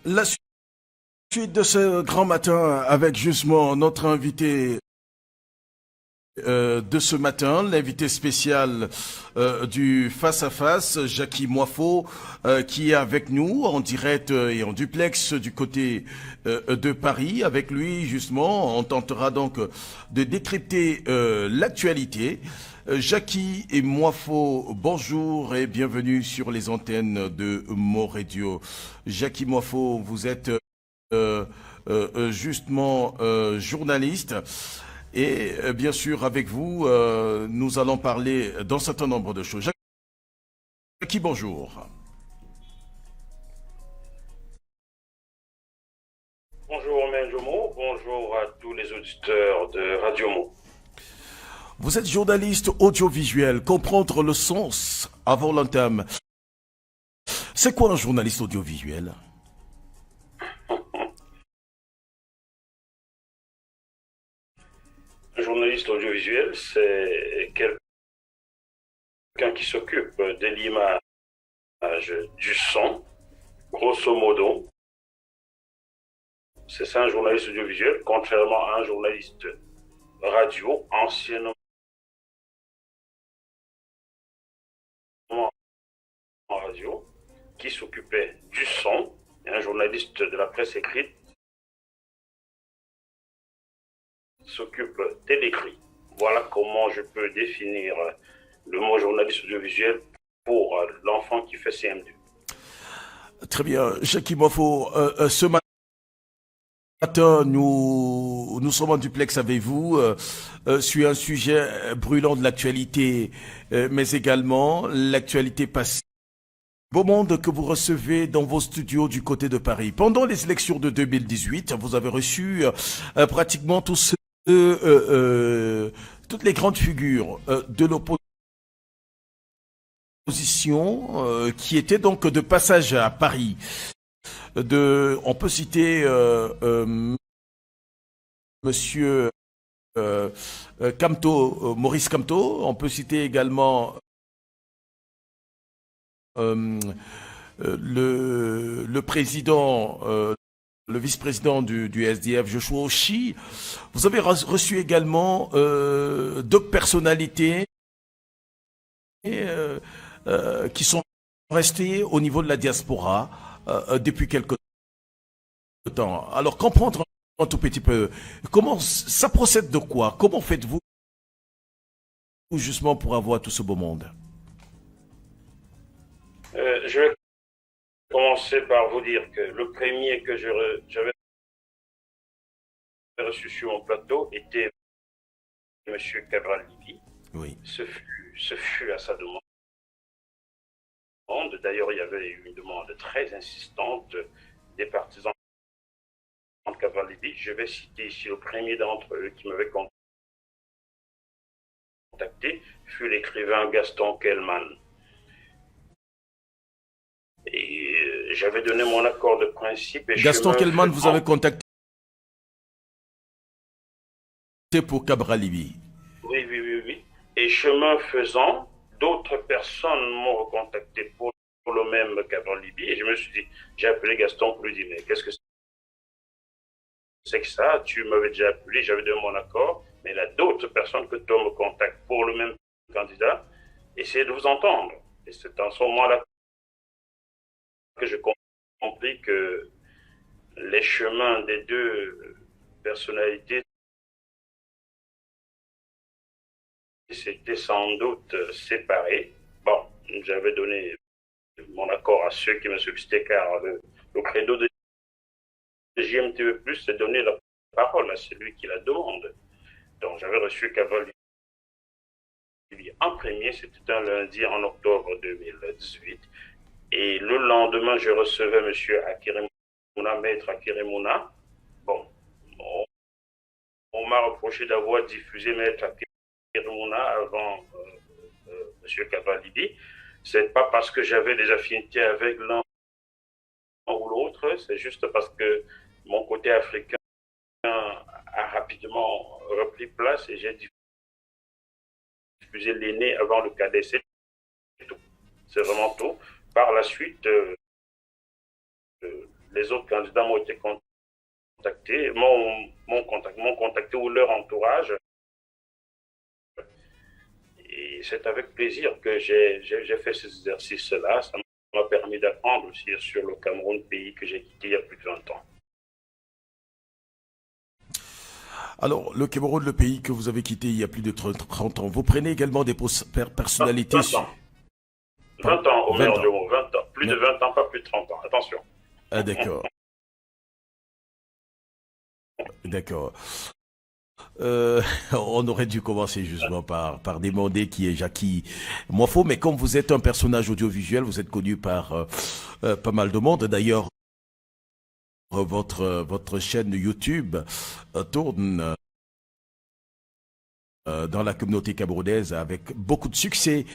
La suite de ce grand matin avec justement notre invité de ce matin, l'invité spécial du Face à Face, Jackie Moifo, qui est avec nous en direct et en duplex du côté de Paris. Avec lui, justement, on tentera donc de décrypter l'actualité. Jackie et Moifo, bonjour et bienvenue sur les antennes de Moradio. Jackie Moifo, vous êtes justement journaliste. Et bien sûr, avec vous, nous allons parler d'un certain nombre de choses. Jackie, bonjour. Bonjour Menjomo, bonjour à tous les auditeurs de Radio Mo. Vous êtes journaliste audiovisuel. Comprendre le sens avant l'entame. C'est quoi un journaliste audiovisuel? Un journaliste audiovisuel, c'est quelqu'un qui s'occupe de l'image, du son, grosso modo. C'est ça un journaliste audiovisuel, contrairement à un journaliste radio, anciennement en radio, qui s'occupait du son, et un journaliste de la presse écrite s'occupe de l'écrit. Voilà comment je peux définir le mot journaliste audiovisuel pour l'enfant qui fait CM2. Très bien. Jackie Moifo, ce matin, nous sommes en duplex avec vous sur un sujet brûlant de l'actualité, mais également l'actualité passée. Beau monde que vous recevez dans vos studios du côté de Paris. Pendant les élections de 2018, vous avez reçu pratiquement toutes les grandes figures de l'opposition qui étaient donc de passage à Paris. On peut citer Monsieur Kamto, Maurice Kamto. On peut citer également euh, le président, le vice-président du SDF, Joshua Oshi. Vous avez reçu également d'autres personnalités qui sont restées au niveau de la diaspora depuis quelque temps. Alors comprendre un tout petit peu, comment ça procède de quoi? Comment faites-vous justement pour avoir tout ce beau monde? Je vais commencer par vous dire que le premier que j'avais reçu sur mon plateau était M. Cabral Libi. Oui. Ce fut à sa demande. D'ailleurs, il y avait eu une demande très insistante des partisans de Cabral Libi. Je vais citer ici le premier d'entre eux qui m'avait contacté, fut l'écrivain Gaston Kellman. Et j'avais donné mon accord de principe. Et Gaston Kellman vous avez contacté pour Cabral Libi. Oui. Et chemin faisant, d'autres personnes m'ont recontacté pour le même Cabral Libi. Et je me suis dit, j'ai appelé Gaston pour lui dire, mais qu'est-ce que c'est que ça? Tu m'avais déjà appelé, j'avais donné mon accord, mais il y a d'autres personnes que toi me contactent pour le même candidat. Essayez de vous entendre. Et c'est en ce moment-là que j'ai compris que les chemins des deux personnalités s'étaient sans doute séparés. Bon, j'avais donné mon accord à ceux qui me sollicitaient car le credo de JMTV+, c'est donner la parole à celui qui la demande. Donc j'avais reçu Cabral en premier, c'était un lundi en octobre 2018. Et le lendemain, je recevais M. Akiremouna, maître Akiremouna. Bon, on m'a reproché d'avoir diffusé maître Akiremouna avant M. Kabalibi. C'est pas parce que j'avais des affinités avec l'un ou l'autre, c'est juste parce que mon côté africain a rapidement repris place et j'ai diffusé l'aîné avant le cadet. C'est tout. C'est vraiment tout. Par la suite, les autres candidats m'ont été contactés, m'ont contacté ou leur entourage. Et c'est avec plaisir que j'ai fait ces exercices-là. Ça m'a permis d'apprendre aussi sur le Cameroun, pays que j'ai quitté il y a plus de 20 ans. Alors, le Cameroun, le pays que vous avez quitté il y a plus de 30 ans, vous prenez également des personnalités... 20 ans. 20 ans, au 20 meilleur ans. du mot. 20 ans. Plus de 20 ans, pas plus de 30 ans. Attention. Ah, d'accord. D'accord. On aurait dû commencer justement par demander qui est Jackie Moifo, mais comme vous êtes un personnage audiovisuel, vous êtes connu par pas mal de monde. D'ailleurs, votre chaîne YouTube tourne dans la communauté camerounaise avec beaucoup de succès.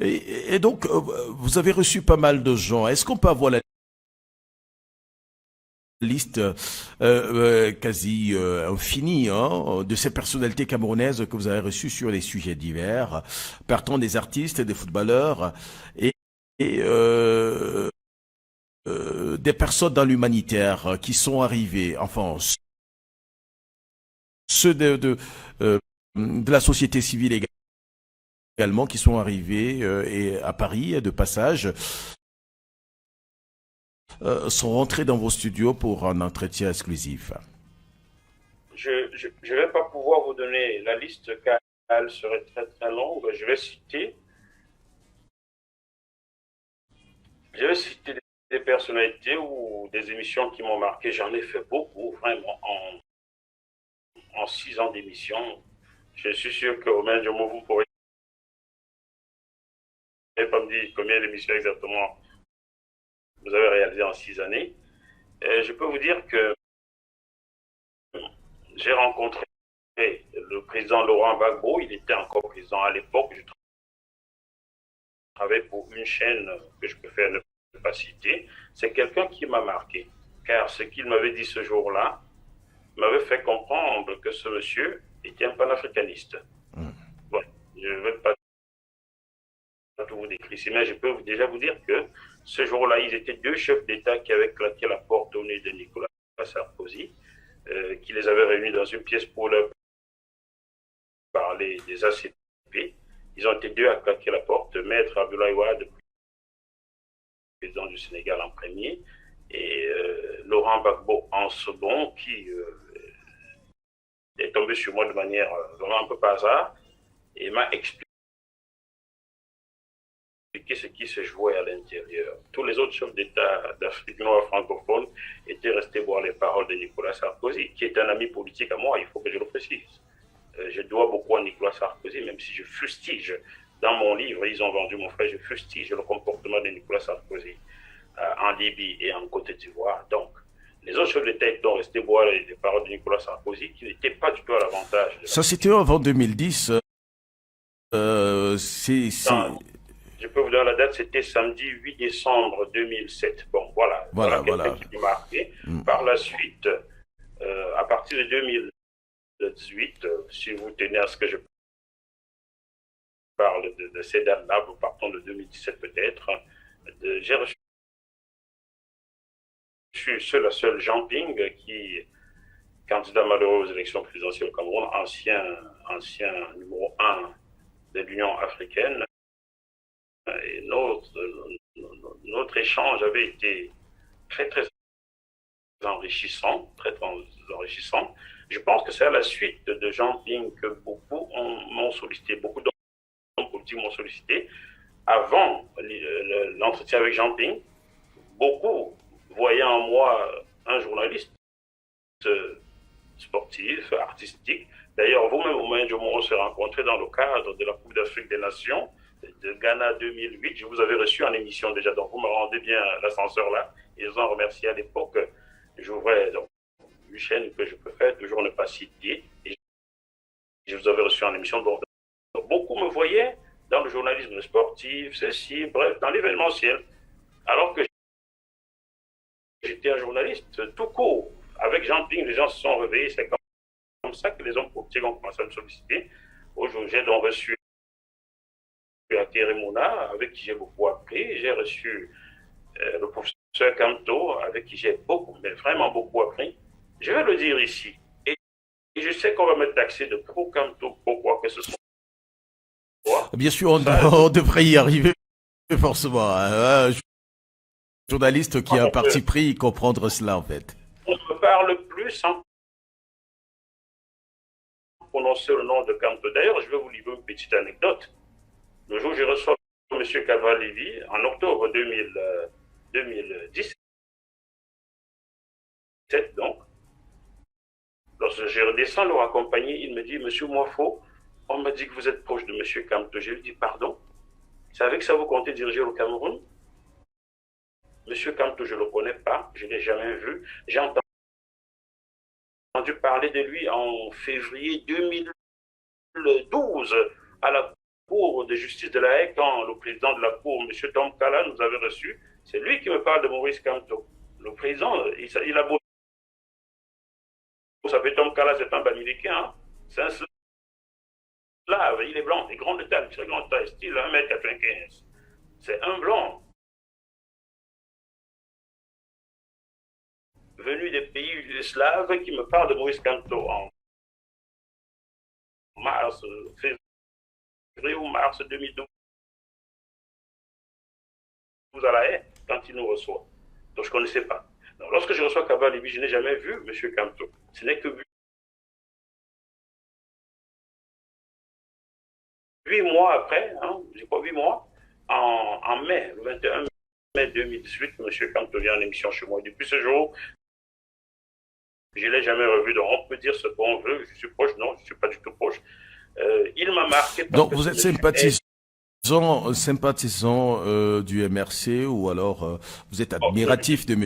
Et donc, vous avez reçu pas mal de gens. Est-ce qu'on peut avoir la liste quasi infinie de ces personnalités camerounaises que vous avez reçues sur les sujets divers, partant des artistes, des footballeurs et, et des personnes dans l'humanitaire qui sont arrivées, enfin ceux de la société civile également qui sont arrivés et à Paris de passage. Sont rentrés dans vos studios pour un entretien exclusif. Je ne vais pas pouvoir vous donner la liste car elle serait très très longue. Je vais citer des personnalités ou des émissions qui m'ont marqué. J'en ai fait beaucoup, vraiment, en 6 ans d'émission. Je suis sûr qu'au même moment, vous ne pourrez pas me dire combien d'émissions exactement vous avez réalisé en 6 années. Et je peux vous dire que j'ai rencontré le président Laurent Gbagbo. Il était encore président à l'époque. Je travaillais pour une chaîne que je préfère ne pas citer. C'est quelqu'un qui m'a marqué. Car ce qu'il m'avait dit ce jour-là m'avait fait comprendre que ce monsieur était un panafricaniste. Bon, je ne vais pas tout vous décrire ici, mais je peux déjà vous dire que ce jour-là, ils étaient 2 chefs d'État qui avaient claqué la porte au nez de Nicolas Sarkozy, qui les avait réunis dans une pièce pour leur parler des ACP. Ils ont été 2 à claquer la porte, Maître Abdoulaye Wade, président du Sénégal en premier, et Laurent Gbagbo en second, qui est tombé sur moi de manière vraiment un peu par hasard, et m'a expliqué ce qui se jouait à l'intérieur. Tous les autres chefs d'État d'Afrique noire francophone étaient restés voir les paroles de Nicolas Sarkozy, qui est un ami politique à moi, il faut que je le précise. Je dois beaucoup à Nicolas Sarkozy, même si je fustige. Dans mon livre, ils ont vendu mon frère, je fustige le comportement de Nicolas Sarkozy en Libye et en Côte d'Ivoire. Donc, les autres chefs d'État étaient restés boire les paroles de Nicolas Sarkozy, qui n'étaient pas du tout à l'avantage. Ça, c'était avant 2010. Je peux vous donner la date, c'était samedi 8 décembre 2007. Bon, voilà. Voilà quelqu'un qui m'a marqué. Par la suite, à partir de 2018, si vous tenez à ce que je parle de ces dates-là, partons de 2017 peut-être, j'ai reçu seul Jean Ping, qui candidat malheureux aux élections présidentielles au Cameroun, ancien numéro 1 de l'Union africaine. Et notre échange avait été très, très enrichissant, Je pense que c'est à la suite de Jean Ping que beaucoup m'ont sollicité, beaucoup d'hommes politiques m'ont sollicité. Avant l'entretien avec Jean Ping, beaucoup voyaient en moi un journaliste sportif, artistique. D'ailleurs, vous-même, Oumé Djomoro, s'est rencontré dans le cadre de la Coupe d'Afrique des Nations de Ghana 2008. Je vous avais reçu en émission déjà, donc vous me rendez bien l'ascenseur là. Ils ont remercié à l'époque. J'ouvrais une chaîne que je préfère toujours ne pas citer. Et je vous avais reçu en émission. Donc, beaucoup me voyaient dans le journalisme sportif, ceci, bref, dans l'événementiel. Alors que j'étais un journaliste tout court. Avec Jean Ping, les gens se sont réveillés. C'est comme ça que les hommes politiques ont commencé à me solliciter. Aujourd'hui, j'ai donc reçu Akere Mouna, avec qui j'ai beaucoup appris. J'ai reçu le professeur Kamto, avec qui j'ai beaucoup, mais vraiment beaucoup appris. Je vais le dire ici. Et je sais qu'on va me taxer de pro-Kamto pour quoi que ce soit. Bien sûr, Ça, on devrait y arriver forcément. Un journaliste qui a un parti pris, comprendre cela en fait. on me parle plus sans prononcer le nom de Kamto. D'ailleurs, je vais vous livrer une petite anecdote. Le jour où je reçois M. Kavalivi, en octobre 2017, donc, lorsque je redescends le accompagner, il me dit, Monsieur Moifo, on m'a dit que vous êtes proche de M. Kamto. Je lui dis, pardon, c'est avec ça que vous comptez diriger le Cameroun? M. Kamto, je ne le connais pas, je ne l'ai jamais vu. J'ai entendu parler de lui en février 2012 à la Cour de justice de la Haye, quand le président de la Cour, M. Tom Kala, nous avait reçus. C'est lui qui me parle de Maurice Kamto. Le président, il a beau. Vous savez, Tom Kala, c'est un Américain. Hein? C'est un slave. Il est blanc, il est grand de taille, très grand de taille, style 1m95. C'est un blanc. Venu des pays slaves qui me parle de Maurice Kamto en mars, février ou mars 2012 à la haie, quand il nous reçoit. Donc je ne connaissais pas. Donc, lorsque je reçois Kavalivi, je n'ai jamais vu M. Kamto. Ce n'est que 8 mois après, hein, je crois 8 mois, en mai, le 21 mai 2018, M. Kamto vient en émission chez moi. Depuis ce jour, je ne l'ai jamais revu. Donc on peut dire ce qu'on veut. Je suis proche, non, je ne suis pas du tout proche. Il m'a marqué. Donc vous êtes sympathisant du MRC ou alors vous êtes admiratif de M.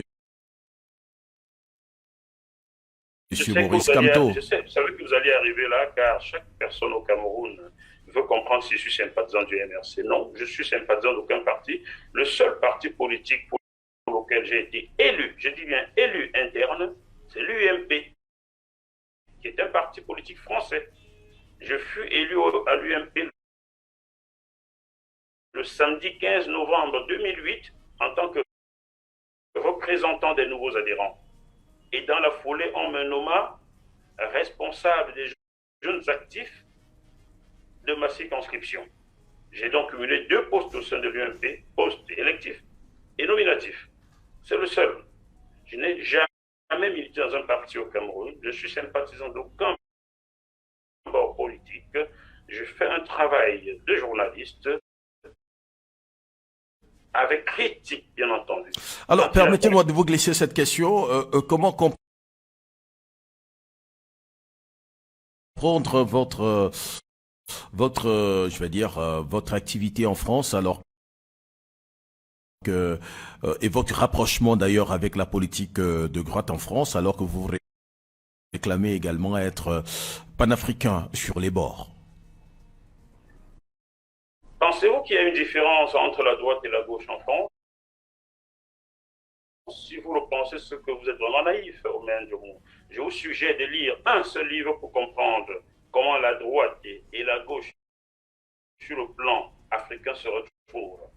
Maurice Kamto? Je savais que vous alliez arriver là, car chaque personne au Cameroun veut comprendre si je suis sympathisant du MRC. Non, je suis sympathisant d'aucun parti. Le seul parti politique pour lequel j'ai été élu, je dis bien élu interne, c'est l'UMP, qui est un parti politique français. Je fus élu à l'UMP le samedi 15 novembre 2008 en tant que représentant des nouveaux adhérents. Et dans la foulée, on me nomma responsable des jeunes actifs de ma circonscription. J'ai donc cumulé 2 postes au sein de l'UMP, postes électifs et nominatifs. C'est le seul. Je n'ai jamais milité dans un parti au Cameroun. Je suis sympathisant d'aucun bord politique. Je fais un travail de journaliste avec critique, bien entendu. Alors, permettez-moi de vous glisser cette question. Comment comprendre je vais dire, votre activité en France alors que, et votre rapprochement d'ailleurs avec la politique de droite en France alors que vous réclamez également être panafricain sur les bords? Pensez-vous qu'il y a une différence entre la droite et la gauche en France? Si vous le pensez, c'est que vous êtes vraiment naïf, Romain Diomo. Je vous suggère de lire un seul livre pour comprendre comment la droite et la gauche sur le plan africain se retrouvent.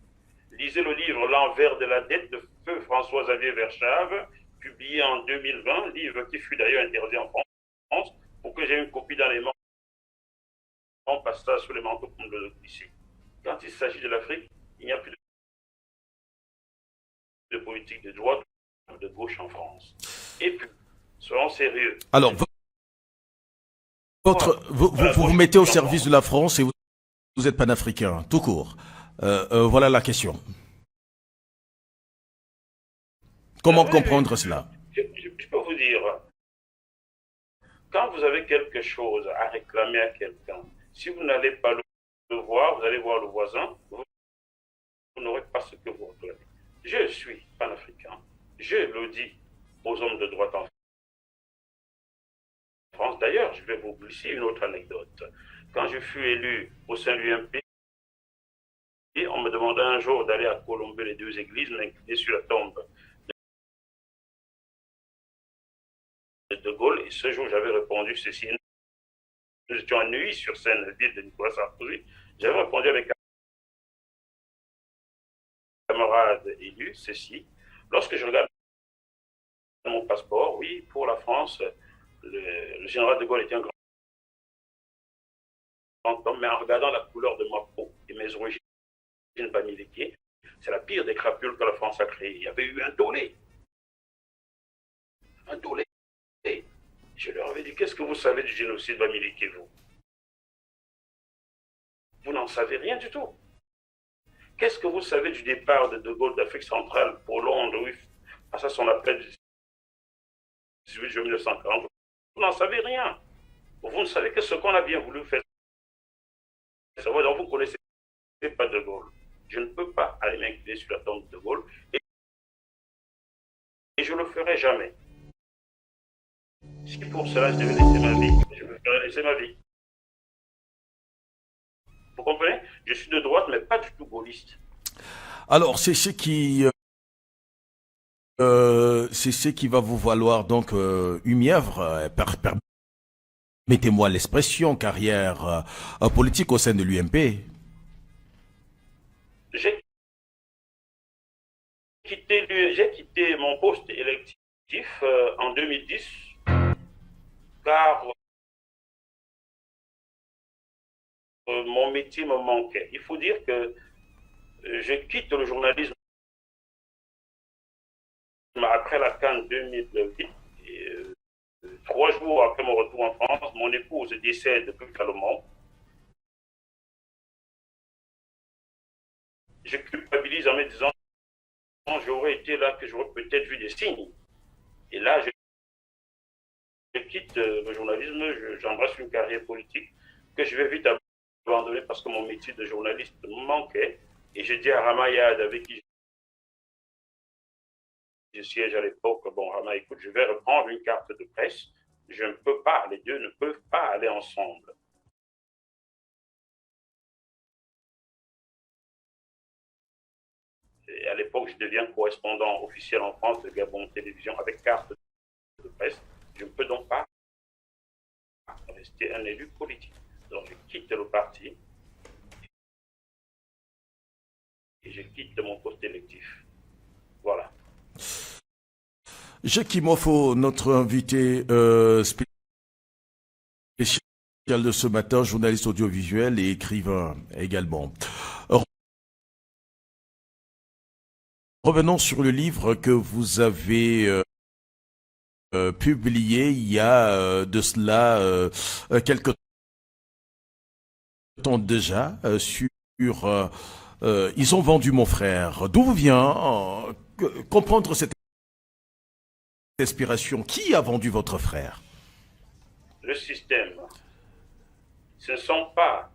Lisez le livre L'envers de la dette de feu François-Xavier Verschave, publié en 2020, livre qui fut d'ailleurs interdit en France, pour que j'ai une copie dans les mains. On passe ça sur les manteaux pour le glisser. Quand il s'agit de l'Afrique, il n'y a plus de politique de droite ou de gauche en France. Et puis, soyons sérieux. Alors, vous vous mettez au service de la France et vous êtes panafricain, tout court. Voilà la question. Comment comprendre cela? Je peux vous dire, quand vous avez quelque chose à réclamer à quelqu'un, si vous n'allez pas le voir, vous allez voir le voisin, vous n'aurez pas ce que vous réclamez. Je suis panafricain. Je le dis aux hommes de droite en France. D'ailleurs, je vais vous glisser une autre anecdote. Quand je fus élu au sein de l'UMP, on me demandait un jour d'aller à Colomber les 2 églises, m'incliner sur la tombe de Gaulle. Et ce jour, j'avais répondu ceci. Nous étions à Neuilly-sur-Seine, ville de Nicolas Sarkozy. J'avais répondu avec un camarade élu ceci. Lorsque je regarde mon passeport, oui, pour la France, le général de Gaulle était un grand homme, mais en regardant la couleur de ma peau et mes origines bamileke, c'est la pire des crapules que la France a créée. Il y avait eu un tollé. Un tollé. Je leur avais dit, qu'est-ce que vous savez du génocide bamileke, vous? Vous n'en savez rien du tout. Qu'est-ce que vous savez du départ de Gaulle d'Afrique centrale pour Londres, oui, à son appel du 18 juin 1940? Vous n'en savez rien. Vous ne savez que ce qu'on a bien voulu faire savoir, donc vous ne connaissez pas de Gaulle. Je ne peux pas aller m'incliner sur la tombe de Gaulle et je ne le ferai jamais. Si pour cela je devais laisser ma vie, je me ferais laisser ma vie. Vous comprenez? Je suis de droite, mais pas du tout gaulliste. Alors, c'est ce qui va vous valoir donc une mièvre, permettez-moi l'expression, carrière politique au sein de l'UMP. J'ai quitté mon poste électif en 2010 car mon métier me manquait. Il faut dire que je quitte le journalisme après la CAN 2008. Et, 3 jours après mon retour en France, mon épouse décède brutalement. Je culpabilise en me disant j'aurais été là, que j'aurais peut-être vu des signes. Et là, je quitte le journalisme, j'embrasse une carrière politique que je vais vite abandonner parce que mon métier de journaliste me manquait. Et je dis à Ramayad, avec qui je siège à l'époque, bon, Rama, écoute, je vais reprendre une carte de presse. Je ne peux pas, les deux ne peuvent pas aller ensemble. Et à l'époque, je deviens correspondant officiel en France de Gabon Télévision avec carte de presse. Je ne peux donc pas rester un élu politique. Donc, je quitte le parti et je quitte mon poste électif. Voilà. Jackie Mofo, notre invité spécial de ce matin, journaliste audiovisuel et écrivain également. Revenons sur le livre que vous avez publié il y a de cela quelques temps déjà sur Ils ont vendu mon frère. D'où vient comprendre cette inspiration? Qui a vendu votre frère? Le système. Ce ne sont pas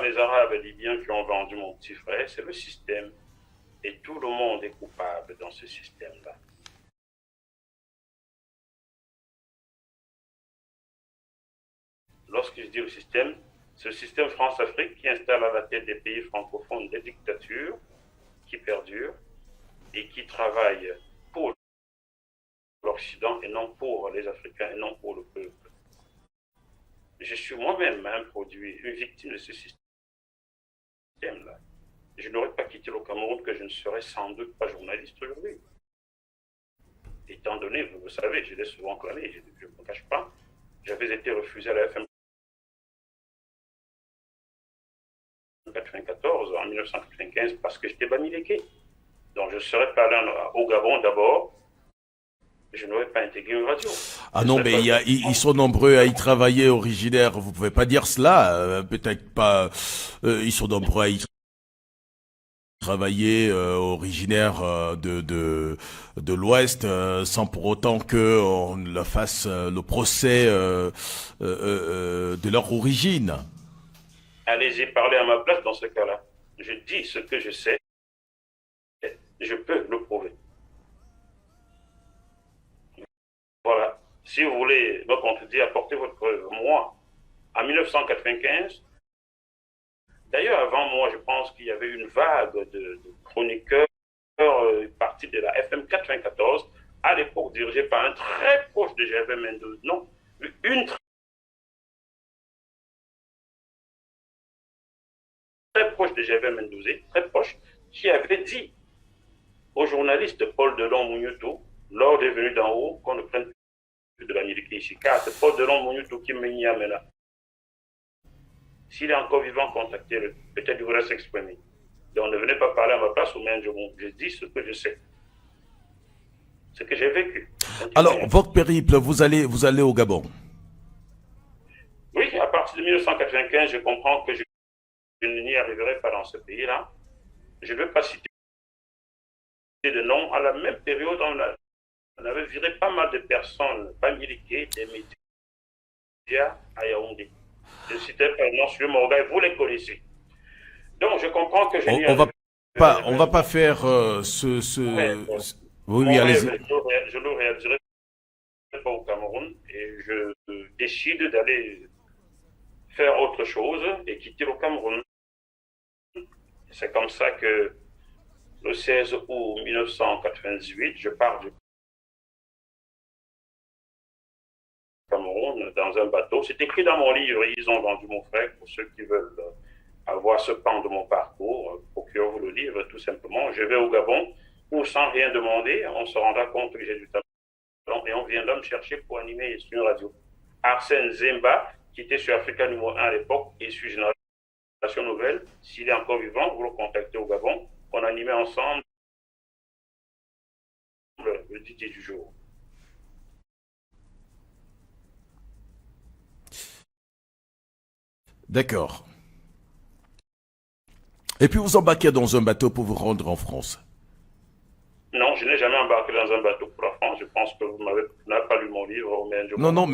les Arabes libyens qui ont vendu mon petit frère, c'est le système. Et tout le monde est coupable dans ce système-là. Lorsque je dis le système, c'est le système France-Afrique qui installe à la tête des pays francophones des dictatures qui perdurent et qui travaillent pour l'Occident et non pour les Africains et non pour le peuple. Je suis moi-même un produit, une victime de ce système-là. Je n'aurais pas quitté le Cameroun que je ne serais sans doute pas journaliste aujourd'hui. Étant donné, vous le savez, je l'ai souvent clamé, je ne me cache pas, j'avais été refusé à la FM 94 en 1995 parce que j'étais bamileke. Donc je serais pas allé au Gabon d'abord. Je n'aurais pas intégré une radio. Ah non, mais ils sont nombreux à y travailler, originaires. Vous pouvez pas dire cela. Peut-être pas. Ils sont nombreux à y travailler, originaires de l'Ouest, sans pour autant que on leur fasse le procès de leur origine. Allez-y parler à ma place dans ce cas-là. Je dis ce que je sais. Je peux le prouver. Voilà. Si vous voulez me contredire, apportez votre preuve. Moi, en 1995, d'ailleurs avant moi, je pense qu'il y avait une vague de chroniqueurs partis de la FM 94, à l'époque dirigée par un très proche de Gervais Mendoza. Non, une très proche de Gervais Mendoza, très proche, qui avait dit au journaliste Paul Delon Mougnuto, lors des venues d'en haut, qu'on ne prenne plus de l'Amérique ici, car c'est Paul Delon Mougnuto qui me y amène. S'il est encore vivant, contactez-le. Peut-être qu'il voudrait s'exprimer. Donc ne venez pas parler à ma place ou même je dis ce que je sais, ce que j'ai vécu. Alors, votre périple, vous allez au Gabon. Oui, à partir de 1995, je comprends que je n'y arriverai pas dans ce pays-là. Je ne veux pas citer de nom. À la même période, on avait viré pas mal de personnes, pas militaires, des médias à Yaoundé. Je citais par exemple sur Morgan, vous les connaissez. Donc je comprends que je n'y On va arriverai on va pas faire ouais, Oui, oui, mon rêve, allez-y. je le réaliserai pas au Cameroun et je décide d'aller faire autre chose et quitter le Cameroun. C'est comme ça que le 16 août 1998, je pars du Cameroun dans un bateau. C'est écrit dans mon livre, ils ont vendu mon frère pour ceux qui veulent avoir ce pan de mon parcours. Procurez-vous le livre, tout simplement. Je vais au Gabon où, sans rien demander, on se rendra compte que j'ai du talent et on vient là me chercher pour animer sur une radio. Arsène Zemba, qui était sur Africa numéro 1 à l'époque et sur Génération Nouvelle, s'il est encore vivant, vous le contactez au Gabon. On animait ensemble le DJ du jour. D'accord. Et puis vous embarquez dans un bateau pour vous rendre en France. Non, je n'ai jamais embarqué dans un bateau pour la France. Je pense que vous n'avez pas lu mon livre, mais je Non, crois. non,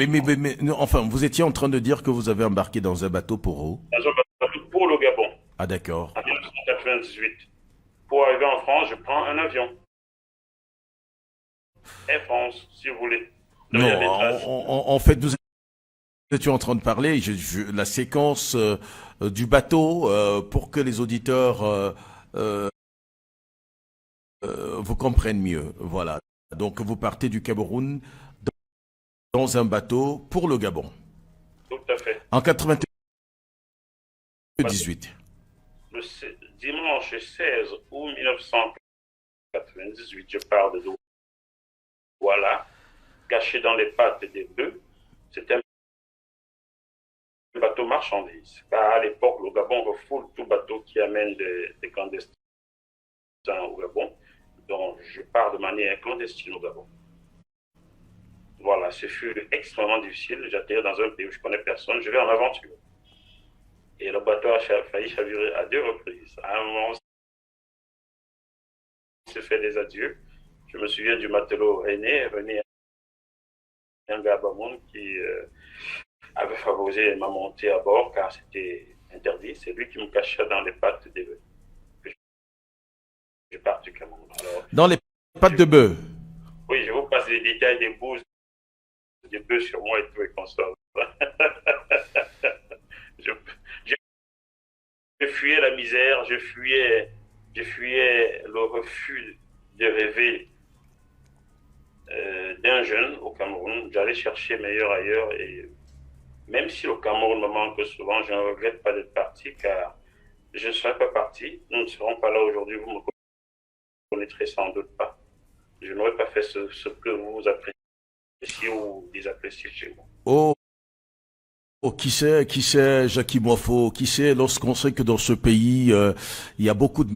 non, enfin, vous étiez en train de dire que vous avez embarqué dans un bateau pour où? Dans un bateau pour le Gabon, Ah, d'accord. en 1998. Pour arriver en France, je prends un avion. Air France, si vous voulez. Donc il y a Non, des traces. en fait, nous étions en train de parler, la séquence du bateau, pour que les auditeurs euh, vous comprennent mieux. Voilà. Donc, vous partez du Cameroun dans un bateau pour le Gabon. Tout à fait. En 98. Le dimanche 16 août 1998, je pars de Douala, caché dans les pattes des bœufs. C'était un bateau marchandise. Car à l'époque, le Gabon refoule tout bateau qui amène des clandestins au Gabon. Donc, je pars de manière clandestine au Gabon. Voilà, ce fut extrêmement difficile. J'atterris dans un pays où je connais personne. Je vais en aventure. Et le bateau a failli chavirer à 2 reprises. À un moment, on s'est fait des adieux. Je me souviens du matelot René Ngabamoun, qui avait favorisé ma montée à bord car c'était interdit. C'est lui qui me cachait dans les pattes des bœufs. Je pars du Cameroun. Alors, Dans les pattes de bœuf. oui, je vous passe les détails des bœufs sur moi et tout et consort. je, je fuyais la misère, je fuyais le refus de rêver d'un jeune au Cameroun. J'allais chercher meilleur ailleurs et même si le Cameroun me manque souvent, je ne regrette pas d'être parti car je ne serais pas parti. Nous ne serons pas là aujourd'hui, vous me connaîtrez sans doute pas. Je n'aurais pas fait ce que vous appréciez ou désappréciez chez moi. Oh, oh, qui sait, Jackie Moifo, qui sait, lorsqu'on sait que dans ce pays, il y a beaucoup de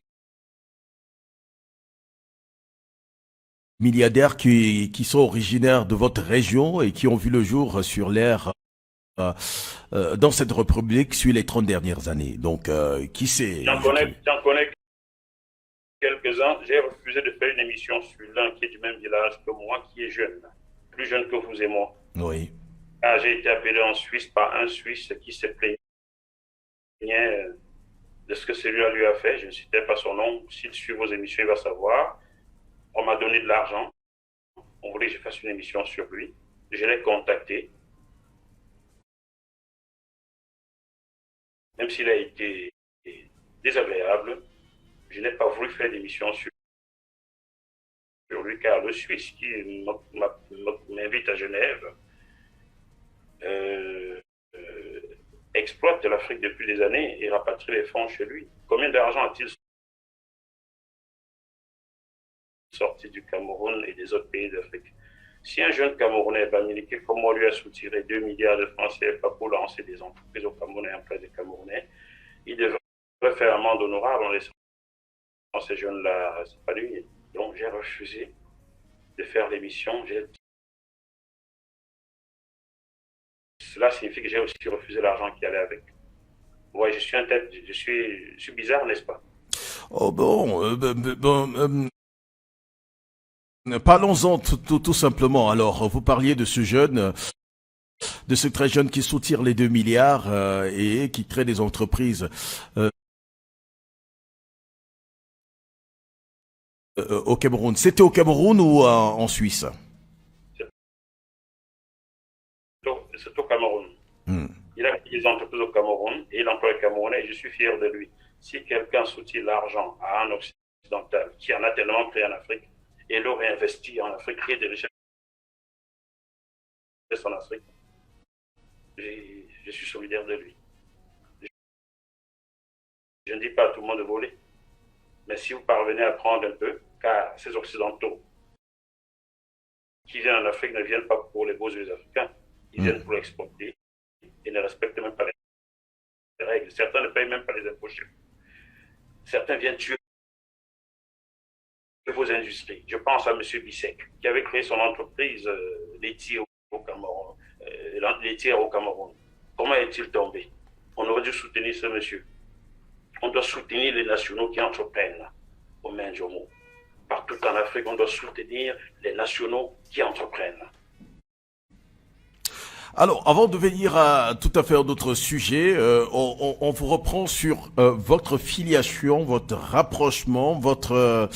milliardaires qui sont originaires de votre région et qui ont vu le jour sur l'air dans cette république sur les 30 dernières années. Donc, qui sait, Jackie? J'en connais quelques-uns. J'ai refusé de faire une émission sur l'un qui est du même village que moi, qui est jeune, plus jeune que vous et moi. Oui. Ah, j'ai été appelé en Suisse par un Suisse qui se plaignait de ce que celui-là lui a fait. Je ne citais pas son nom. S'il suit vos émissions, il va savoir. On m'a donné de l'argent. On voulait que je fasse une émission sur lui. Je l'ai contacté. Même s'il a été désagréable, je n'ai pas voulu faire d'émission sur lui car le Suisse qui m'invite à Genève euh, euh, exploite l'Afrique depuis des années et rapatrie les fonds chez lui. Combien d'argent a-t-il sortie du Cameroun et des autres pays d'Afrique. Si un jeune Camerounais va militer comme moi lui a soutiré 2 milliards de francs CFA pour lancer des entreprises au Cameroun et en place des Camerounais, il devrait faire amende honorable en laissant ces jeunes-là s'épanouir. Donc j'ai refusé de faire l'émission. Cela signifie que j'ai aussi refusé l'argent qui allait avec. Ouais, je suis un tête, je suis bizarre, n'est-ce pas? Oh bon, parlons-en tout simplement. Alors, vous parliez de ce jeune, de ce très jeune qui soutire les 2 milliards et qui crée des entreprises euh, au Cameroun. C'était au Cameroun ou en Suisse? C'est au Cameroun. Hmm. Il a des entreprises au Cameroun et il emploie les Camerounais et je suis fier de lui. Si quelqu'un soutient l'argent à un occidental qui en a tellement créé en Afrique et le réinvestit en Afrique, créer des richesses en Afrique, je suis solidaire de lui. Je ne dis pas à tout le monde de voler, mais si vous parvenez à prendre un peu, car ces occidentaux qui viennent en Afrique ne viennent pas pour les beaux yeux africains, ils viennent pour l'exporter et ne respectent même pas les règles. Certains ne payent même pas les impôts chez vous. Certains viennent tuer vos industries. Je pense à M. Bissek, qui avait créé son entreprise laitière au Cameroun. Laitière au Cameroun. Comment est-il tombé? On aurait dû soutenir ce monsieur. On doit soutenir les nationaux qui entreprennent au Mandjomo. Partout en Afrique, on doit soutenir les nationaux qui entreprennent. Alors, avant de venir à tout à fait un autre sujet, on vous reprend sur votre filiation, votre rapprochement, votre,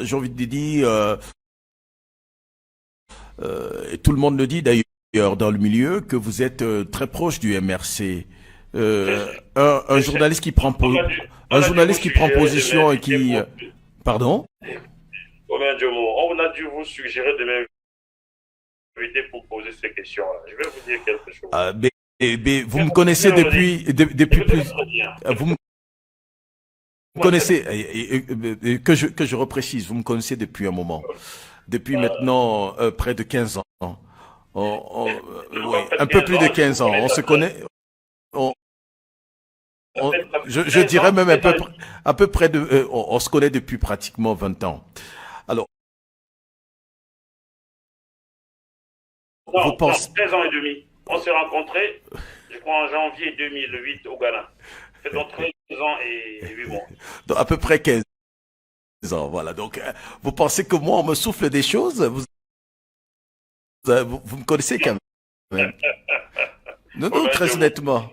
j'ai envie de dire, et tout le monde le dit d'ailleurs dans le milieu, que vous êtes très proche du MRC. Un journaliste qui prend un journaliste qui prend position et qui, pardon? On a dû vous suggérer de m'inviter pour poser ces questions-là. Je vais vous dire quelque chose. Mais vous me connaissez depuis plus. Vous me connaissez, que je reprécise, vous me connaissez depuis un moment. Depuis maintenant près de 15 ans. Oui, un peu plus de 15 ans. On se connaît. Je dirais même à peu près de. On se connaît depuis pratiquement 20 ans. Alors. Non, 13 ans et demi. On s'est rencontrés, je crois, en janvier 2008 au Ghana. C'est donc 13 ans et 8 mois. Donc, à peu près 15 ans, voilà. Donc, vous pensez que moi, on me souffle des choses? Vous me connaissez quand même. Non, non, très honnêtement.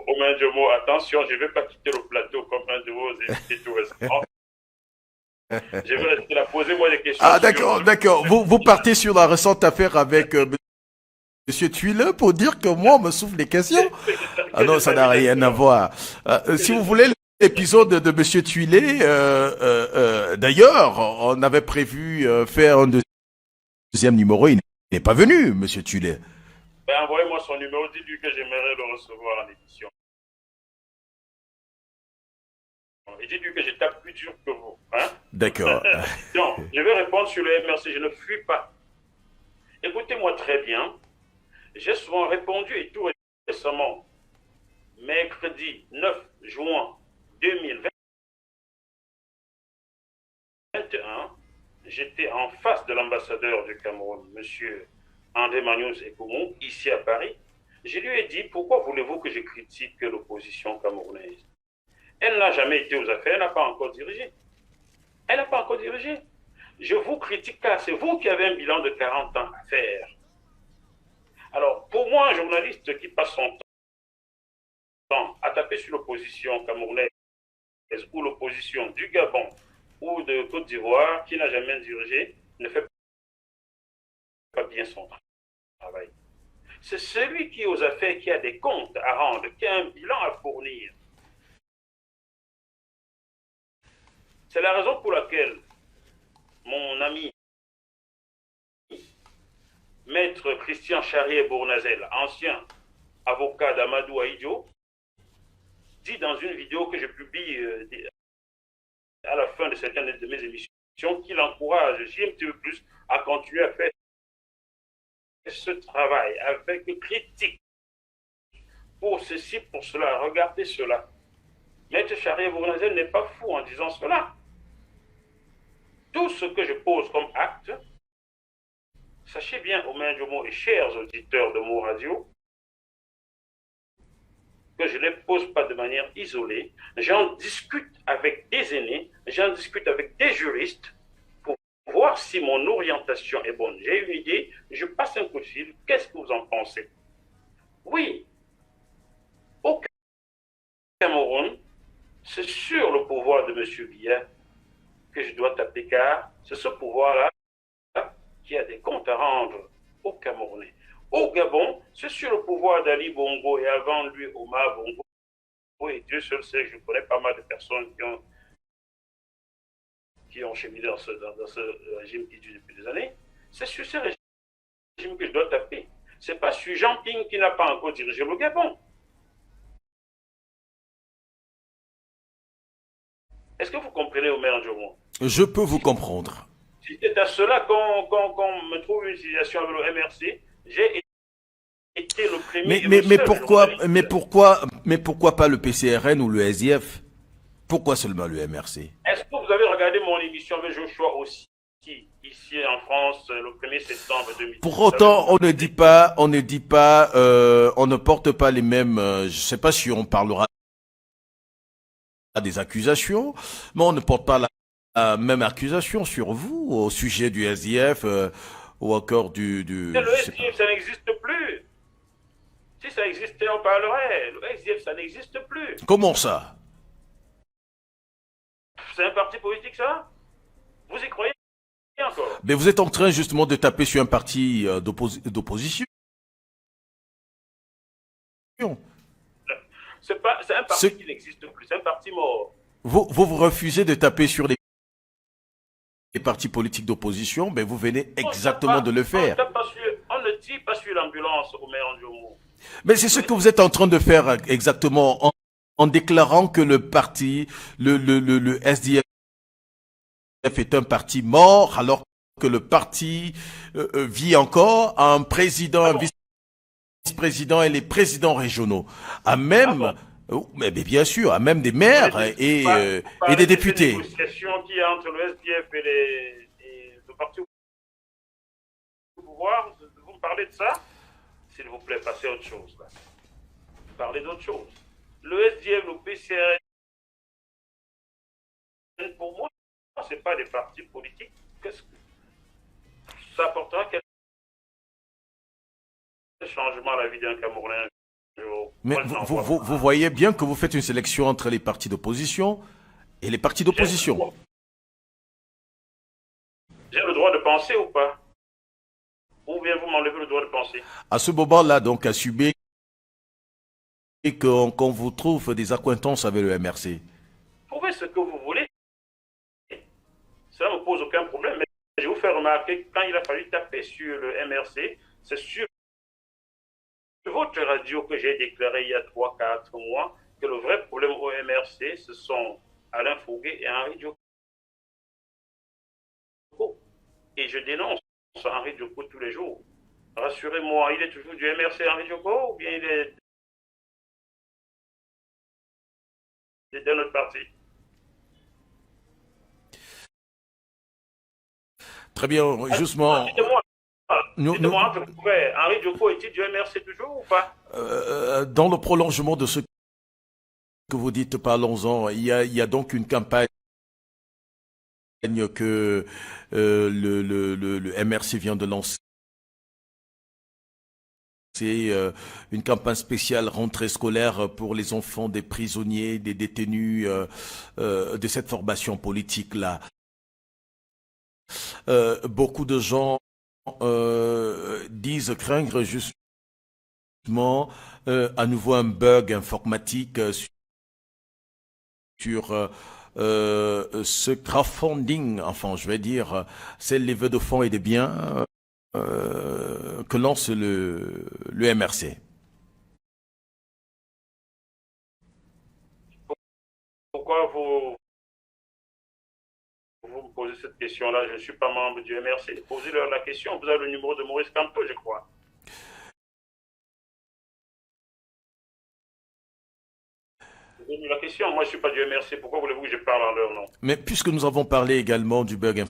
Omain Djomo, attention, je ne vais pas quitter le plateau comme un de vos invités tout récemment. Je vais rester là, posez-moi des questions. Ah, d'accord, d'accord. Vous partez sur la récente affaire avec Monsieur Tuile pour dire que moi, on me souffle des questions? Ah non, ça n'a rien à voir. Si vous voulez l'épisode de Monsieur Tuile, d'ailleurs, on avait prévu faire un deuxième numéro. Il n'est pas venu, Monsieur Tuile. Ben, envoyez-moi son numéro, dites-lui que j'aimerais le recevoir en émission. Et dites-lui que je tape plus dur que vous. Hein? D'accord. Donc, je vais répondre sur le MRC, je ne fuis pas. Écoutez-moi très bien. J'ai souvent répondu et tout récemment. Mercredi 9 juin 2021, j'étais en face de l'ambassadeur du Cameroun, monsieur André Magnus Ekoumou, ici à Paris. Je lui ai dit, pourquoi voulez-vous que je critique l'opposition camerounaise? Elle n'a jamais été aux affaires, elle n'a pas encore dirigé. Elle n'a pas encore dirigé. Je vous critique car c'est vous qui avez un bilan de 40 ans à faire. Alors, pour moi, un journaliste qui passe son temps à taper sur l'opposition camerounaise ou l'opposition du Gabon ou de Côte d'Ivoire, qui n'a jamais dirigé, ne fait pas bien son travail. C'est celui qui est aux affaires, qui a des comptes à rendre, qui a un bilan à fournir. C'est la raison pour laquelle mon ami Maître Christian Charrier-Bournazel, ancien avocat d'Amadou Aïdjo, dit dans une vidéo que je publie à la fin de certaines de mes émissions qui l'encourage, un petit peu plus, à continuer à faire ce travail avec critique pour ceci, pour cela, regardez cela. Maître Charia Bournazel n'est pas fou en disant cela. Tout ce que je pose comme acte, sachez bien, Omer Djomo et chers auditeurs de Mo Radio, que je ne les pose pas de manière isolée. J'en discute avec des aînés, j'en discute avec des juristes pour voir si mon orientation est bonne. J'ai une idée, je passe un coup de fil, qu'est-ce que vous en pensez? Oui, au Cameroun, c'est sur le pouvoir de M. Biya que je dois taper, car c'est ce pouvoir-là qui a des comptes à rendre aux Camerounais. Au Gabon, c'est sur le pouvoir d'Ali Bongo et avant lui Omar Bongo. Et Dieu seul sait, je connais pas mal de personnes qui ont cheminé dans ce régime qui dure depuis des années. C'est sur ce régime que je dois taper. C'est pas sur Jean Ping qui n'a pas encore dirigé le Gabon. Est-ce que vous comprenez, Omer Ndjomo? Je peux vous comprendre. Si c'est à cela qu'on me trouve une situation avec le MRC, j'ai été le premier et le seul. Mais pourquoi pas le PCRN ou le SIF? Pourquoi seulement le MRC? Est-ce que vous avez regardé mon émission avec Joshua aussi, ici en France, le 1er septembre 2010? Pour autant, on ne porte pas les mêmes, je ne sais pas si on parlera des accusations, mais on ne porte pas la même accusation sur vous au sujet du SIF ou encore Le SIF, ça n'existe plus. Si ça existait, on parlerait. Le SIF, ça n'existe plus. Comment ça? C'est un parti politique, ça? Vous y croyez encore? Mais vous êtes en train justement de taper sur un parti d'opposition. C'est un parti qui n'existe plus, c'est un parti mort. Vous refusez de taper sur les partis politiques d'opposition, mais vous venez exactement de le faire. On ne tire pas sur l'ambulance, Omer Ndjomo. Mais c'est ce que vous êtes en train de faire exactement en déclarant que le parti, le SDF est un parti mort, alors que le parti vit encore, a un président, un vice-président et les présidents régionaux, à même, mais bien sûr, à même des maires et des députés. Il y a une négociation qui est entre le SDF et le parti au pouvoir. Vous me parlez de ça? S'il vous plaît, passez à autre chose. Là. Parlez d'autre chose. Le SDF, le PCRN, pour moi, ce n'est pas des partis politiques. Qu'est-ce que ça apportera quel changement à la vie d'un Camerounais? Mais vous voyez bien que vous faites une sélection entre les partis d'opposition et les partis d'opposition. J'ai le droit de penser ou pas? Ou bien vous m'enlevez le droit de penser? À ce moment-là, donc, assumez qu'on vous trouve des accointances avec le MRC. Trouvez ce que vous voulez. Ça ne me pose aucun problème. Mais je vous fais remarquer que quand il a fallu taper sur le MRC, c'est sur votre radio que j'ai déclaré il y a 3-4 mois que le vrai problème au MRC, ce sont Alain Fouguet et Henri Dioko. Et je dénonce Henri Dioko tous les jours. Rassurez-moi, il est toujours du MRC Henri Dioko ou bien il est d'un autre parti? Très bien, justement. Dites-moi, Henri Dioko est-il du MRC toujours ou pas? Dans le prolongement de ce que vous dites, parlons-en. Il y a donc une campagne que le MRC vient de lancer. C'est une campagne spéciale rentrée scolaire pour les enfants des prisonniers, des détenus de cette formation politique-là. Beaucoup de gens disent craindre justement à nouveau un bug informatique sur ce crowdfunding, enfin je vais dire, c'est le levée de fonds et de biens que lance le MRC. Pourquoi vous me poser cette question-là. Je ne suis pas membre du MRC. Posez-leur la question. Vous avez le numéro de Maurice Kamto, je crois. Posez-lui la question. Moi, je ne suis pas du MRC. Pourquoi voulez-vous que je parle en leur nom? Mais puisque nous avons parlé également du bug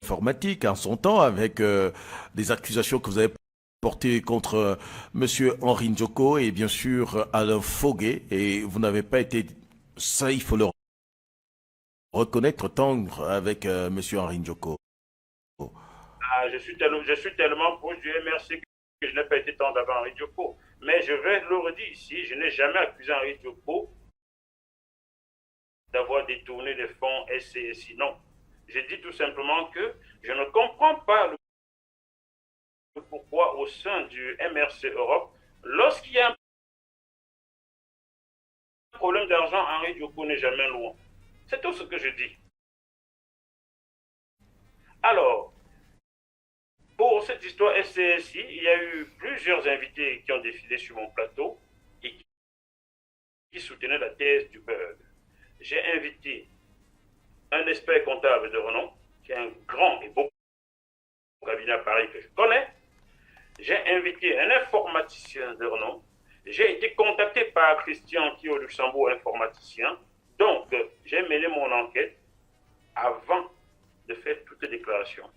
informatique en son temps avec des accusations que vous avez portées contre Monsieur Henri Ndjoko et bien sûr Alain Foguet, et vous n'avez pas été, ça il faut le reconnaître, tendre avec Monsieur Henri Ndjoko. Ah, je suis tellement proche du MRC que je n'ai pas été tendre avec Henri Ndjoko. Mais je vais le redire ici, je n'ai jamais accusé Henri Ndjoko d'avoir détourné les fonds SCSI. Non. Je dis tout simplement que je ne comprends pas le pourquoi au sein du MRC Europe, lorsqu'il y a un problème d'argent, Henri Ndjoko n'est jamais loin. C'est tout ce que je dis. Alors, pour cette histoire SCSI, il y a eu plusieurs invités qui ont défilé sur mon plateau et qui soutenaient la thèse du bug. J'ai invité un expert comptable de renom, qui est un grand et beau cabinet à Paris que je connais. J'ai invité un informaticien de renom. J'ai été contacté par Christian, qui est au Luxembourg informaticien. Donc, j'ai mené mon enquête avant de faire toutes les déclarations.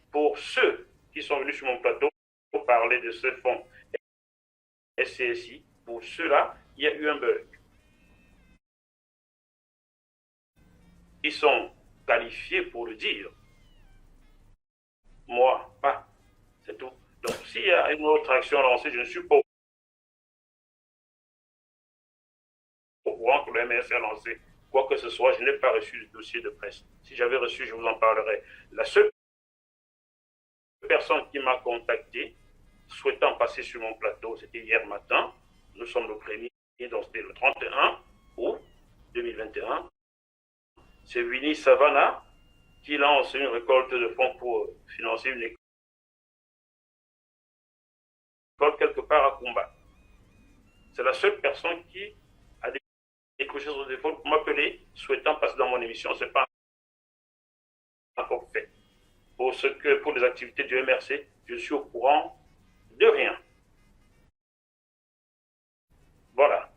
Pour ceux qui sont venus sur mon plateau pour parler de ce fonds SCSI, pour ceux-là, il y a eu un bug. Ils sont qualifiés pour le dire. Moi, pas. C'est tout. Donc, s'il y a une autre action lancée, je ne suis pas au courant que le MRC a lancé quoi que ce soit. Je n'ai pas reçu le dossier de presse. Si j'avais reçu, je vous en parlerai. La seule personne qui m'a contacté, souhaitant passer sur mon plateau, c'était hier matin. Nous sommes le premier, donc c'était le 31 août 2021. C'est Winnie Savannah qui lance une récolte de fonds pour financer une école quelque part à Kumba. C'est la seule personne qui a décroché son téléphone pour m'appeler, souhaitant passer dans mon émission. Ce n'est pas encore fait. Pour les activités du MRC, je suis au courant de rien. Voilà.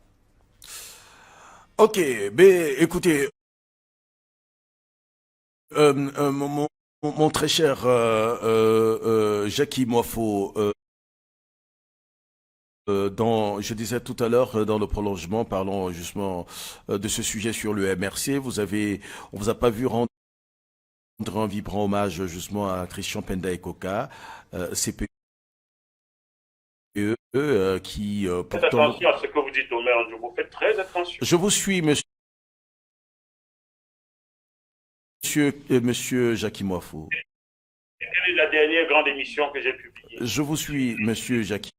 Ok, mais écoutez, mon très cher Jackie Moifo, je disais tout à l'heure, dans le prolongement, parlons justement de ce sujet sur le MRC. On vous a pas vu rendre un vibrant hommage justement à Christian Penda et Coca, CPE, qui Faites attention à ce que vous dites, Omer Ndjoubou. Faites très attention. Je vous suis, monsieur Jackie Moifo. Quelle est la dernière grande émission que j'ai publiée? Je vous suis, monsieur Jackie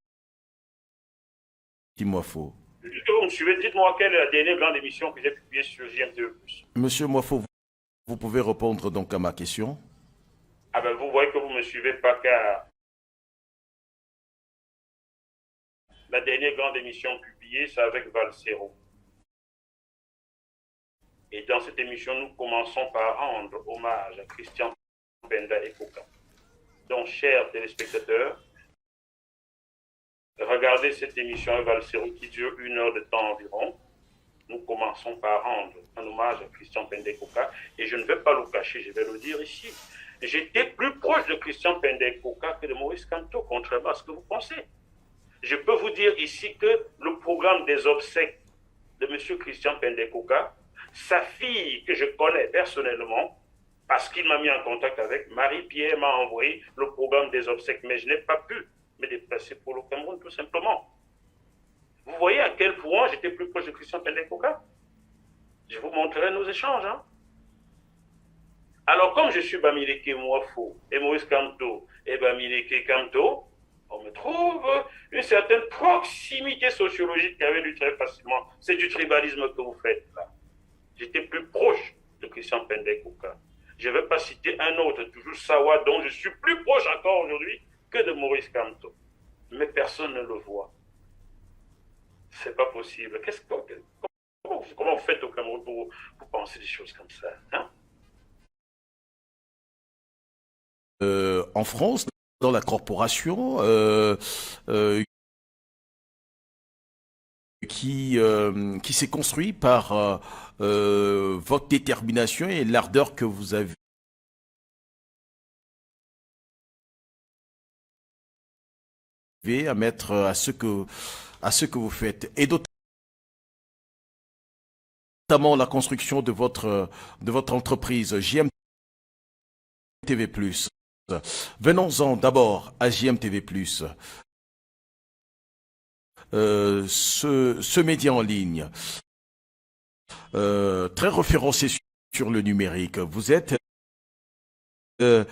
Moifo. Puisque vous me suivez, dites-moi quelle est la dernière grande émission que j'ai publiée sur JMTE+. Monsieur Moifo, vous pouvez répondre donc à ma question. Ah ben vous voyez que vous ne me suivez pas, car la dernière grande émission publiée, c'est avec Valsero. Et dans cette émission, nous commençons par rendre hommage à Christian Penda et Coca. Donc, chers téléspectateurs, regardez cette émission Valsero qui dure 1 heure de temps environ. Nous commençons par rendre un hommage à Christian Penda et Coca. Et je ne vais pas le cacher, je vais le dire ici. J'étais plus proche de Christian Penda et Coca que de Maurice Kamto, contrairement à ce que vous pensez. Je peux vous dire ici que le programme des obsèques de M. Christian Penda et Coca, sa fille que je connais personnellement, parce qu'il m'a mis en contact avec, Marie-Pierre m'a envoyé le programme des obsèques, mais je n'ai pas pu me déplacer pour le Cameroun, tout simplement. Vous voyez à quel point j'étais plus proche de Christian Penda et Coca? Je vous montrerai nos échanges. Hein? Alors, comme je suis Bamileke Moifo et Maurice Kamto et Bamileke Kamto, on me trouve une certaine proximité sociologique avec lui très facilement. C'est du tribalisme que vous faites là. J'étais plus proche de Christian Penda et Coca. Je ne vais pas citer un autre, toujours Sawa, dont je suis plus proche encore aujourd'hui que de Maurice Kamto. Mais personne ne le voit. C'est pas possible. Comment vous faites au Cameroun pour penser des choses comme ça, hein? en France, dans la corporation, qui s'est construit par votre détermination et l'ardeur que vous avez à mettre à ce que vous faites, et notamment la construction de votre entreprise JMTV+. Venons-en d'abord à JMTV+. Ce média en ligne, très référencé sur le numérique. Vous êtes euh,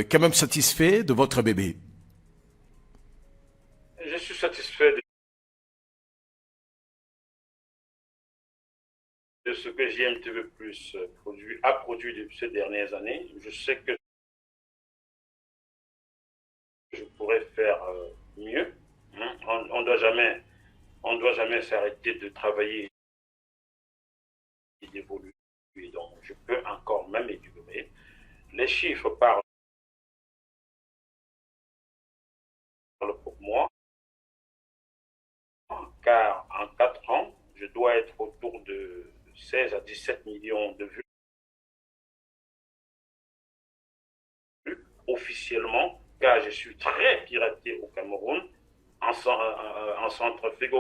quand même satisfait de votre bébé? Je suis satisfait de ce que JMTV Plus a produit depuis ces dernières années. Je sais que je pourrais faire mieux. Hein. On doit jamais s'arrêter de travailler et d'évoluer. Donc, je peux encore m'améliorer. Les chiffres parlent pour moi, car en 4 ans, je dois être autour de 16 à 17 millions de vues officiellement, car je suis très piraté au Cameroun, en Centrafrique,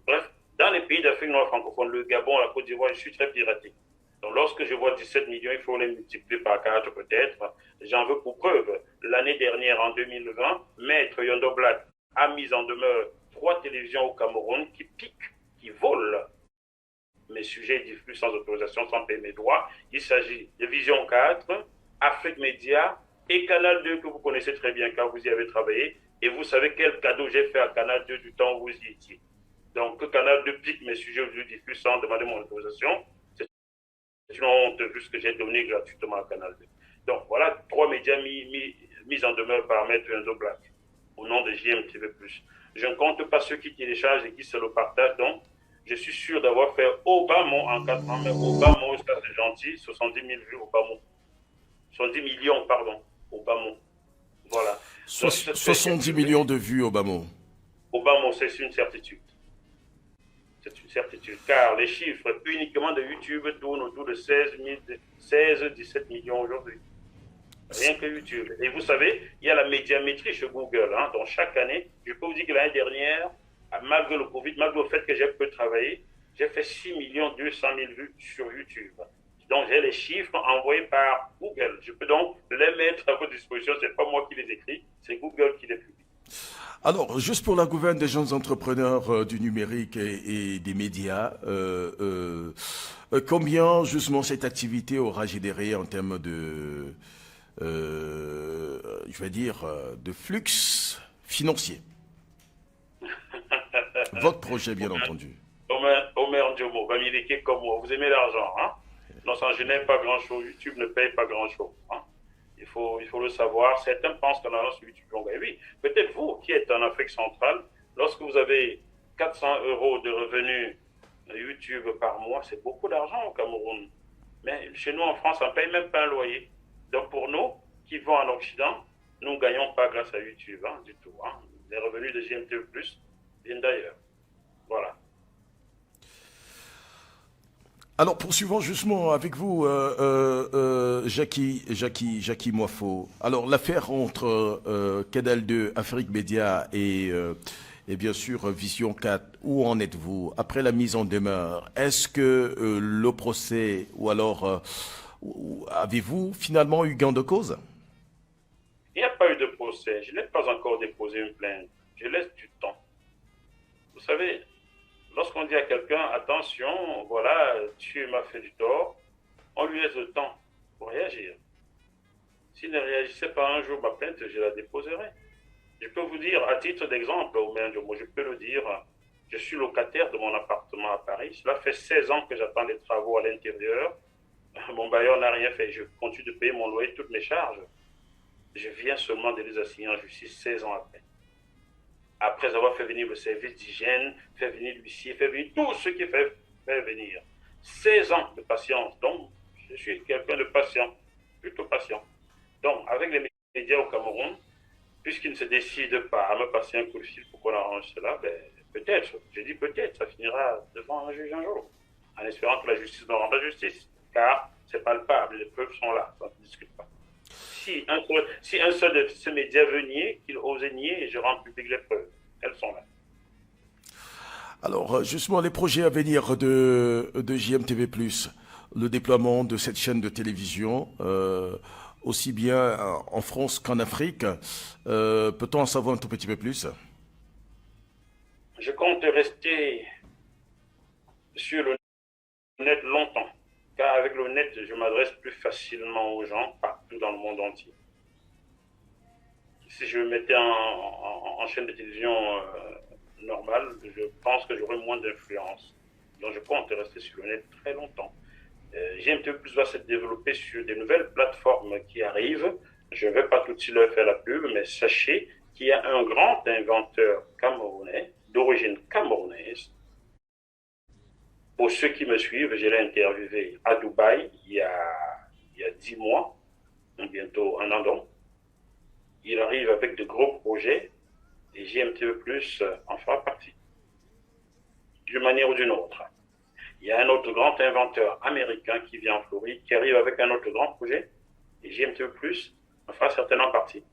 bref, dans les pays d'Afrique noire francophone, le Gabon, la Côte d'Ivoire, je suis très piraté. Donc lorsque je vois 17 millions, il faut les multiplier par 4 peut-être. J'en veux pour preuve. L'année dernière, en 2020, Maître Yondo Black a mis en demeure 3 télévisions au Cameroun qui piquent, qui volent mes sujets diffusent sans autorisation, sans payer mes droits. Il s'agit de Vision 4, Afrique Média et Canal 2 que vous connaissez très bien car vous y avez travaillé. Et vous savez quel cadeau j'ai fait à Canal 2 du temps où vous y étiez. Donc que Canal 2 pique mes sujets, je diffuse sans demander mon autorisation. C'est une honte vu ce que j'ai donné gratuitement à Canal 2. Donc voilà 3 médias mis en demeure par Maître Yondo Black au nom de JMTV+. Je ne compte pas ceux qui téléchargent et qui se le partagent. Donc je suis sûr d'avoir fait Obama en 4 ans, mais Obama, ça c'est gentil, 70 000 vues Obama. 70 millions, pardon, Obama. Voilà. Donc, 70 millions de vues, Obama. Obama, c'est une certitude. C'est une certitude, car les chiffres uniquement de YouTube tournent autour de 16-17 millions aujourd'hui. Rien que YouTube. Et vous savez, il y a la médiamétrie chez Google. Hein, donc chaque année, je peux vous dire que l'année dernière, malgré le Covid, malgré le fait que j'ai peu travaillé, j'ai fait 6 200 000 vues sur YouTube. Donc j'ai les chiffres envoyés par Google. Je peux donc les mettre à votre disposition. Ce n'est pas moi qui les écris, c'est Google qui les publie. Alors, juste pour la gouverne des jeunes entrepreneurs du numérique et des médias, combien justement cette activité aura généré en termes de, je vais dire, de flux financier? Votre projet, bien entendu. Omer Ndiomo, Bamileke comme moi, vous aimez l'argent, hein? Non, ça je n'aime pas grand-chose. YouTube ne paye pas grand-chose. Hein? Il faut le savoir. Certains pensent qu'en allant sur YouTube, on gagne. Oui, peut-être vous qui êtes en Afrique centrale, lorsque vous avez 400 euros de revenus YouTube par mois, c'est beaucoup d'argent au Cameroun. Mais chez nous en France, on ne paye même pas un loyer. Donc pour nous, qui vont en Occident, nous ne gagnons pas grâce à YouTube, hein, du tout. Hein. Les revenus de GMT+, viennent d'ailleurs. Voilà. Alors, poursuivons justement avec vous, Jackie Moifo. Alors, l'affaire entre Canal 2, Afrique Média et bien sûr Vision 4, où en êtes-vous après la mise en demeure? Est-ce que le procès, ou alors avez-vous finalement eu gain de cause? Il n'y a pas eu de procès. Je n'ai pas encore déposé une plainte. Je laisse du temps. Vous savez, lorsqu'on dit à quelqu'un, attention, voilà, tu m'as fait du tort, on lui laisse le temps pour réagir. S'il ne réagissait pas un jour, ma plainte, je la déposerai. Je peux vous dire, à titre d'exemple, je peux le dire, je suis locataire de mon appartement à Paris. Cela fait 16 ans que j'attends des travaux à l'intérieur. Mon bailleur n'a rien fait. Je continue de payer mon loyer, toutes mes charges. Je viens seulement de les assigner en justice 16 ans après. Après avoir fait venir le service d'hygiène, fait venir l'huissier, fait venir tout ce qui fait venir. 16 ans de patience. Donc, Je suis quelqu'un de patient, plutôt patient. Donc, avec les médias au Cameroun, puisqu'ils ne se décident pas à me passer un coup de fil pour qu'on arrange cela, ben, peut-être, je dis peut-être, ça finira devant un juge un jour, en espérant que la justice me rende justice. Car c'est palpable, les preuves sont là, ça ne se discute pas. Si un seul de ces médias veut nier, qu'il ose nier, je rends public les preuves. Elles sont là. Alors, justement, les projets à venir de JMTV+, le déploiement de cette chaîne de télévision, aussi bien en France qu'en Afrique, peut-on en savoir un tout petit peu plus? Je compte rester sur le net longtemps, car avec le net, je m'adresse plus facilement aux gens partout dans le monde entier. Si je me mettais en chaîne de télévision normale, je pense que j'aurais moins d'influence. Donc je compte rester sur le net très longtemps. GMTV Plus va se développer sur des nouvelles plateformes qui arrivent. Je ne vais pas tout de suite leur faire la pub, mais sachez qu'il y a un grand inventeur camerounais, d'origine camerounaise. Pour ceux qui me suivent, je l'ai interviewé à Dubaï il y a 10 mois, bientôt un an donc. Il arrive avec de gros projets et JMTV Plus en fera partie, d'une manière ou d'une autre. Il y a un autre grand inventeur américain qui vient en Floride, qui arrive avec un autre grand projet, et JMTV Plus en fera certainement partie.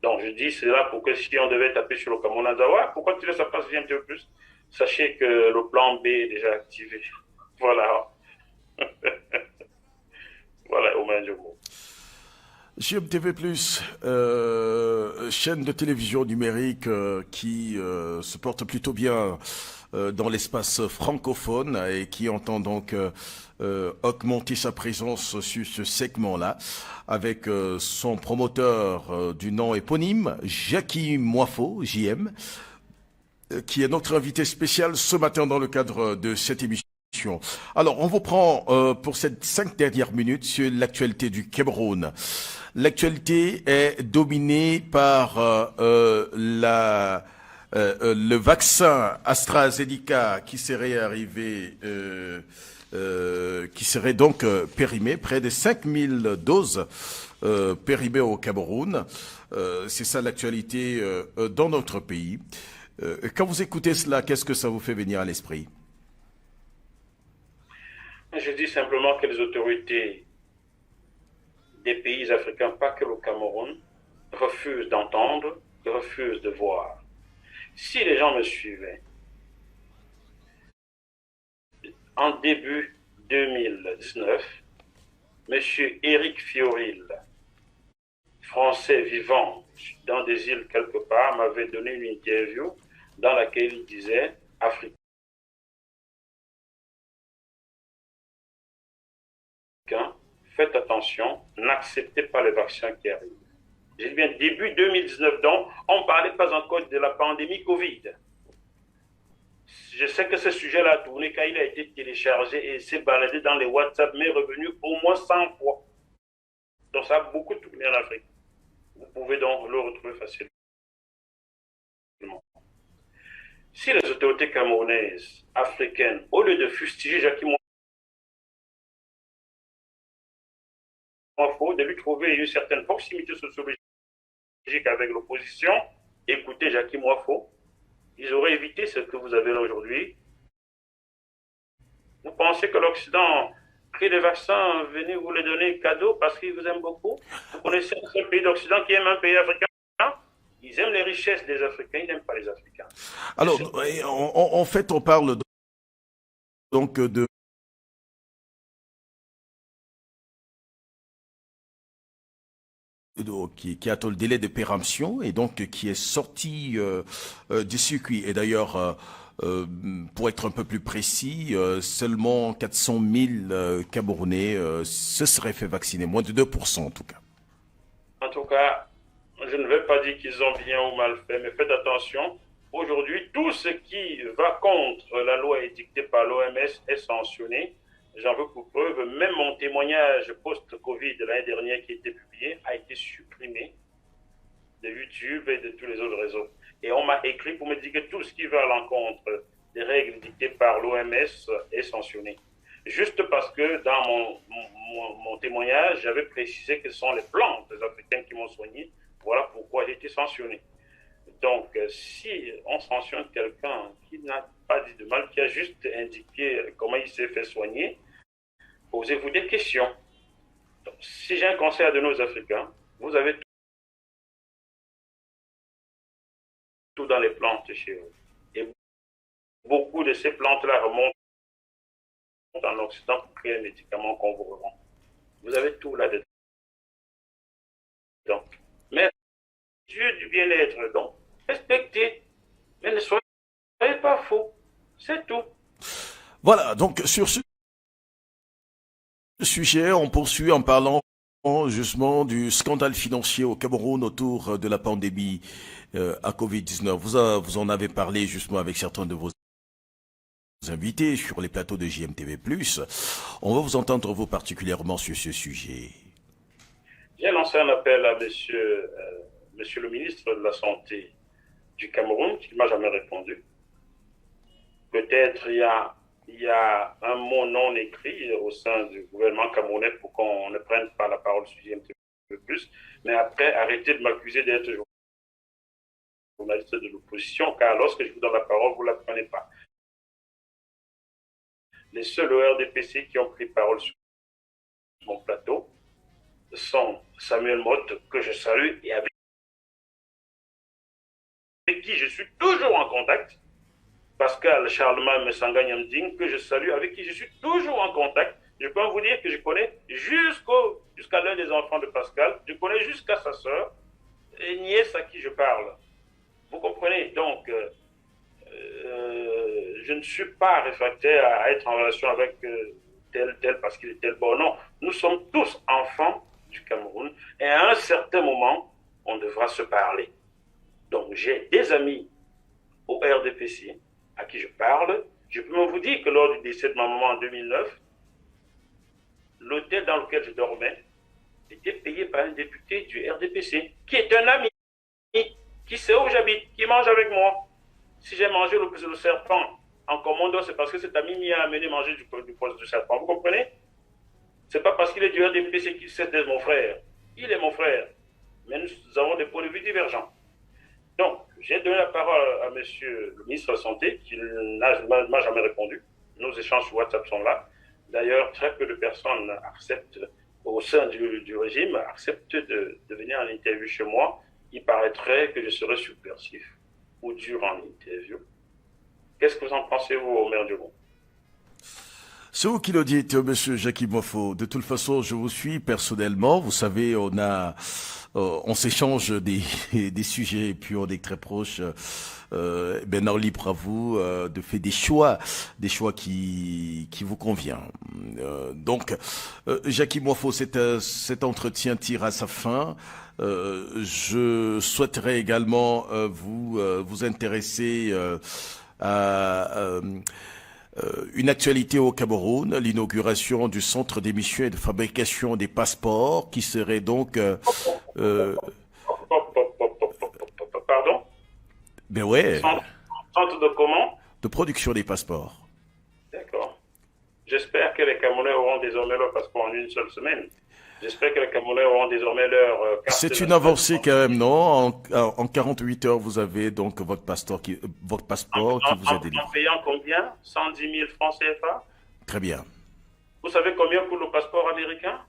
Donc je dis cela pour que si on devait taper sur le Cameroun, pourquoi tu laisses passer JMTV Plus? Sachez que le plan B est déjà activé. Voilà. Voilà, au moins du mot. JMTV+, chaîne de télévision numérique qui se porte plutôt bien dans l'espace francophone et qui entend donc augmenter sa présence sur ce segment-là avec son promoteur du nom éponyme, Jackie Moifo, JM, qui est notre invité spécial ce matin dans le cadre de cette émission. Alors, on vous prend pour ces 5 dernières minutes sur l'actualité du Cameroun. L'actualité est dominée par le vaccin AstraZeneca qui serait arrivé, qui serait donc périmé, près de 5000 doses périmées au Cameroun. C'est ça l'actualité dans notre pays. Quand vous écoutez cela, qu'est-ce que ça vous fait venir à l'esprit? Je dis simplement que les autorités des pays africains, pas que le Cameroun, refusent d'entendre, refusent de voir. Si les gens me suivaient, en début 2019, M. Éric Fioril, français vivant dans des îles quelque part, m'avait donné une interview dans laquelle il disait « Africains, faites attention, n'acceptez pas les vaccins qui arrivent. » J'ai dit bien début 2019, donc on ne parlait pas encore de la pandémie Covid. Je sais que ce sujet-là a tourné quand il a été téléchargé et s'est baladé dans les WhatsApp, mais revenu au moins 100 fois. Donc ça a beaucoup tourné en Afrique. Vous pouvez donc le retrouver facilement. Si les autorités camerounaises, africaines, au lieu de fustiger Jackie Moifo, de lui trouver une certaine proximité sociologique avec l'opposition, écoutez Jackie Moifo, ils auraient évité ce que vous avez là aujourd'hui. Vous pensez que l'Occident crée des vaccins, venez vous les donner cadeau parce qu'ils vous aiment beaucoup? Vous connaissez un seul pays d'Occident qui aime un pays africain? Ils aiment les richesses des Africains, ils n'aiment pas les Africains. Alors, en fait, on parle donc de qui a le délai de péremption et donc qui est sorti du circuit. Et d'ailleurs, pour être un peu plus précis, seulement 400 000 Camerounais se seraient fait vacciner, moins de 2% en tout cas. En tout cas, je ne vais pas dire qu'ils ont bien ou mal fait, mais faites attention. Aujourd'hui, tout ce qui va contre la loi édictée par l'OMS est sanctionné. J'en veux pour preuve, même mon témoignage post-Covid de l'année dernière qui a été publié a été supprimé de YouTube et de tous les autres réseaux. Et on m'a écrit pour me dire que tout ce qui va à l'encontre des règles dictées par l'OMS est sanctionné. Juste parce que dans mon témoignage, j'avais précisé que ce sont les plantes africaines qui m'ont soigné. Voilà pourquoi j'ai été sanctionné. Donc, si on sanctionne quelqu'un qui n'a pas dit de mal, qui a juste indiqué comment il s'est fait soigner, posez-vous des questions. Donc, si j'ai un conseil à donner aux Africains, vous avez tout dans les plantes chez vous. Et beaucoup de ces plantes-là remontent en Occident pour créer un médicament qu'on vous revend. Vous avez tout là-dedans. Mais Dieu du bien-être, donc, respectez, mais ne soyez pas faux. C'est tout. Voilà, donc sur ce sujet, on poursuit en parlant justement du scandale financier au Cameroun autour de la pandémie à Covid-19. Vous en avez parlé justement avec certains de vos invités sur les plateaux de JMTV+. On va vous entendre vous particulièrement sur ce sujet. J'ai lancé un appel à monsieur le ministre de la Santé du Cameroun, qui ne m'a jamais répondu. Peut-être il y a un mot non écrit au sein du gouvernement camerounais pour qu'on ne prenne pas la parole sur JMTV+. Mais après, arrêtez de m'accuser d'être journaliste de l'opposition, car lorsque je vous donne la parole, vous ne la prenez pas. Les seuls RDPC qui ont pris parole sur mon plateau sont Samuel Motte, que je salue, et avec qui je suis toujours en contact, Pascal Charlemagne Messanga Nyamding, que je salue, avec qui je suis toujours en contact. Je peux vous dire que je connais jusqu'à l'un des enfants de Pascal, je connais jusqu'à sa sœur et nièce à qui je parle. Vous comprenez? Donc, je ne suis pas réfractaire à être en relation avec tel parce qu'il est tel. Bon, non, nous sommes tous enfants du Cameroun et à un certain moment, on devra se parler. Donc, j'ai des amis au RDPC à qui je parle. Je peux même vous dire que lors du décès de ma maman en 2009, l'hôtel dans lequel je dormais était payé par un député du RDPC, qui est un ami, qui sait où j'habite, qui mange avec moi. Si j'ai mangé le serpent en commando, c'est parce que cet ami m'y a amené manger du poste de serpent. Vous comprenez? C'est pas parce qu'il est du RDPC qu'il sait d'être mon frère. Il est mon frère. Mais nous avons des points de vue divergents. Donc, j'ai donné la parole à monsieur le ministre de la Santé, qui ne m'a jamais répondu. Nos échanges sur WhatsApp sont là. D'ailleurs, très peu de personnes acceptent, au sein du régime, acceptent de venir en interview chez moi. Il paraîtrait que je serais subversif ou dur en interview. Qu'est-ce que vous en pensez, vous, Omer Diogo? C'est vous qui le dites, monsieur Jackie Moffo. De toute façon, je vous suis personnellement. Vous savez, on s'échange des sujets et puis on est très proches. Maintenant, libre à vous de faire des choix qui vous conviennent. Donc, Jackie Moffo, cet entretien tire à sa fin. Je souhaiterais également vous intéresser à une actualité au Cameroun, l'inauguration du centre d'émission et de fabrication des passeports, qui serait donc... Pardon? Ben ouais. Centre de comment? De production des passeports. D'accord. J'espère que les Camerounais auront désormais leur passeport en une seule semaine. J'espère que les Camerounais auront désormais leur carte. C'est une avancée quand même, non? En 48 heures, vous avez donc votre passeport qui vous est délivré. En payant combien? 110 000 francs CFA? Très bien. Vous savez combien coûte le passeport américain?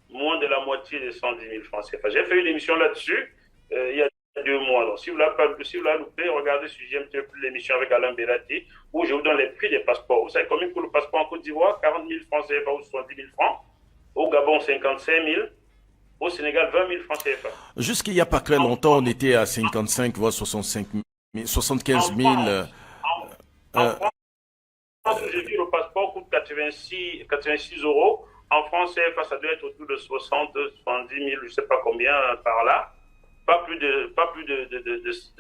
Moins de la moitié de 110 000 francs CFA. J'ai fait une émission là-dessus il y a 2 mois. Donc, si vous l'avez loupé, regardez sur JMTV+, l'émission avec Alain Bellati, où je vous donne les prix des passeports. Vous savez combien coûte le passeport en Côte d'Ivoire? 40 000 francs CFA ou 70 000 francs. Au Gabon, 55 000. Au Sénégal, 20 000 francs CFA. Jusqu'il n'y a pas très longtemps, on était à 55, voire 75 000. En France, j'ai vu le passeport coûte 86 euros. En France, CFA, ça doit être autour de 60, 70 000, je ne sais pas combien par là. Pas plus de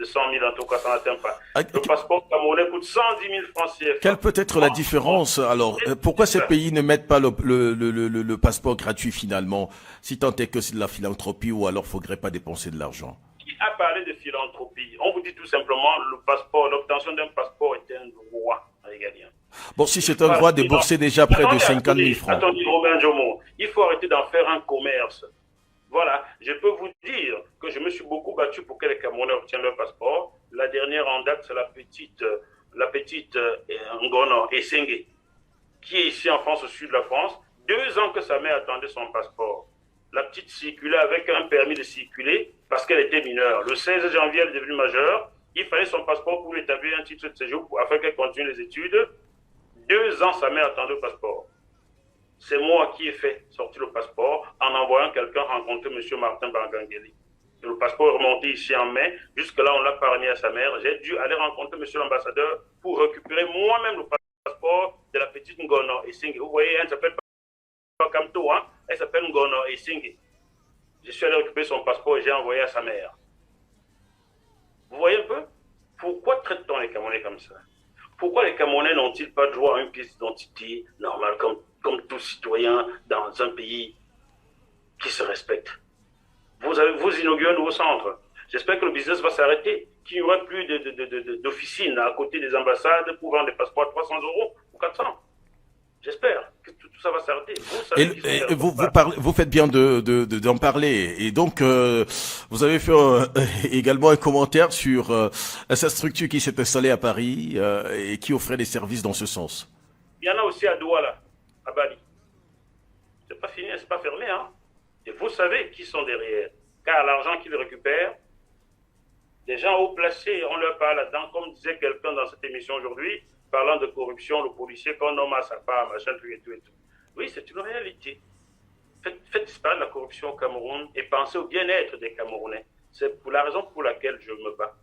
100 000 en tout cas, ça n'atteint pas. Le passeport camerounais coûte 110 000 francs CFA. Quelle peut être la différence alors? Pourquoi ces pays ne mettent pas le passeport gratuit finalement, si tant est que c'est de la philanthropie ou alors faudrait pas dépenser de l'argent? Qui a parlé de philanthropie? On vous dit tout simplement, le passeport, l'obtention d'un passeport est un droit régalien. Bon, si Il c'est faut un droit arrêter déboursé déjà près de 50 000 francs. attendez, Robin Jomo. Il faut arrêter d'en faire un commerce. Voilà, je peux vous dire que je me suis beaucoup battu pour que les Camerounais obtiennent leur passeport. La dernière en date, c'est la petite Ngono Essengue, qui est ici en France, au sud de la France. 2 ans que sa mère attendait son passeport. La petite circulait avec un permis de circuler parce qu'elle était mineure. Le 16 janvier, elle est devenue majeure. Il fallait son passeport pour lui établir un titre de séjour afin qu'elle continue les études. 2 ans, sa mère attendait le passeport. C'est moi qui ai fait sortir le passeport en envoyant quelqu'un rencontrer M. Martin Bangangeli. Le passeport est remonté ici en mai. Jusque-là, on l'a pas remis à sa mère. J'ai dû aller rencontrer M. l'ambassadeur pour récupérer moi-même le passeport de la petite Ngono Essengue. Vous voyez, elle ne s'appelle pas Kamto, hein? Elle s'appelle Ngono Essengue. Je suis allé récupérer son passeport et j'ai envoyé à sa mère. Vous voyez un peu? Pourquoi traite-t-on les Camerounais comme ça? Pourquoi les Camerounais n'ont-ils pas droit à une pièce d'identité normale comme tout citoyen dans un pays qui se respecte? Vous inaugurez un nouveau centre. J'espère que le business va s'arrêter, qu'il n'y aura plus d'officines à côté des ambassades pour vendre des passeports à 300 € ou 400. J'espère que tout ça va s'arrêter. Vous faites bien d'en parler. Et donc, vous avez fait également un commentaire sur cette structure qui s'est installée à Paris et qui offrait des services dans ce sens. Il y en a aussi à Douala, à Bali. C'est pas fini, c'est pas fermé, hein. Et vous savez qui sont derrière. Car l'argent qu'ils récupèrent, des gens haut placés, on leur parle là-dedans, comme disait quelqu'un dans cette émission aujourd'hui, parlant de corruption, le policier qu'on nomme à sa part, machin, tout et tout et tout. Oui, c'est une réalité. Faites disparaître la corruption au Cameroun et pensez au bien-être des Camerounais. C'est pour la raison pour laquelle je me bats.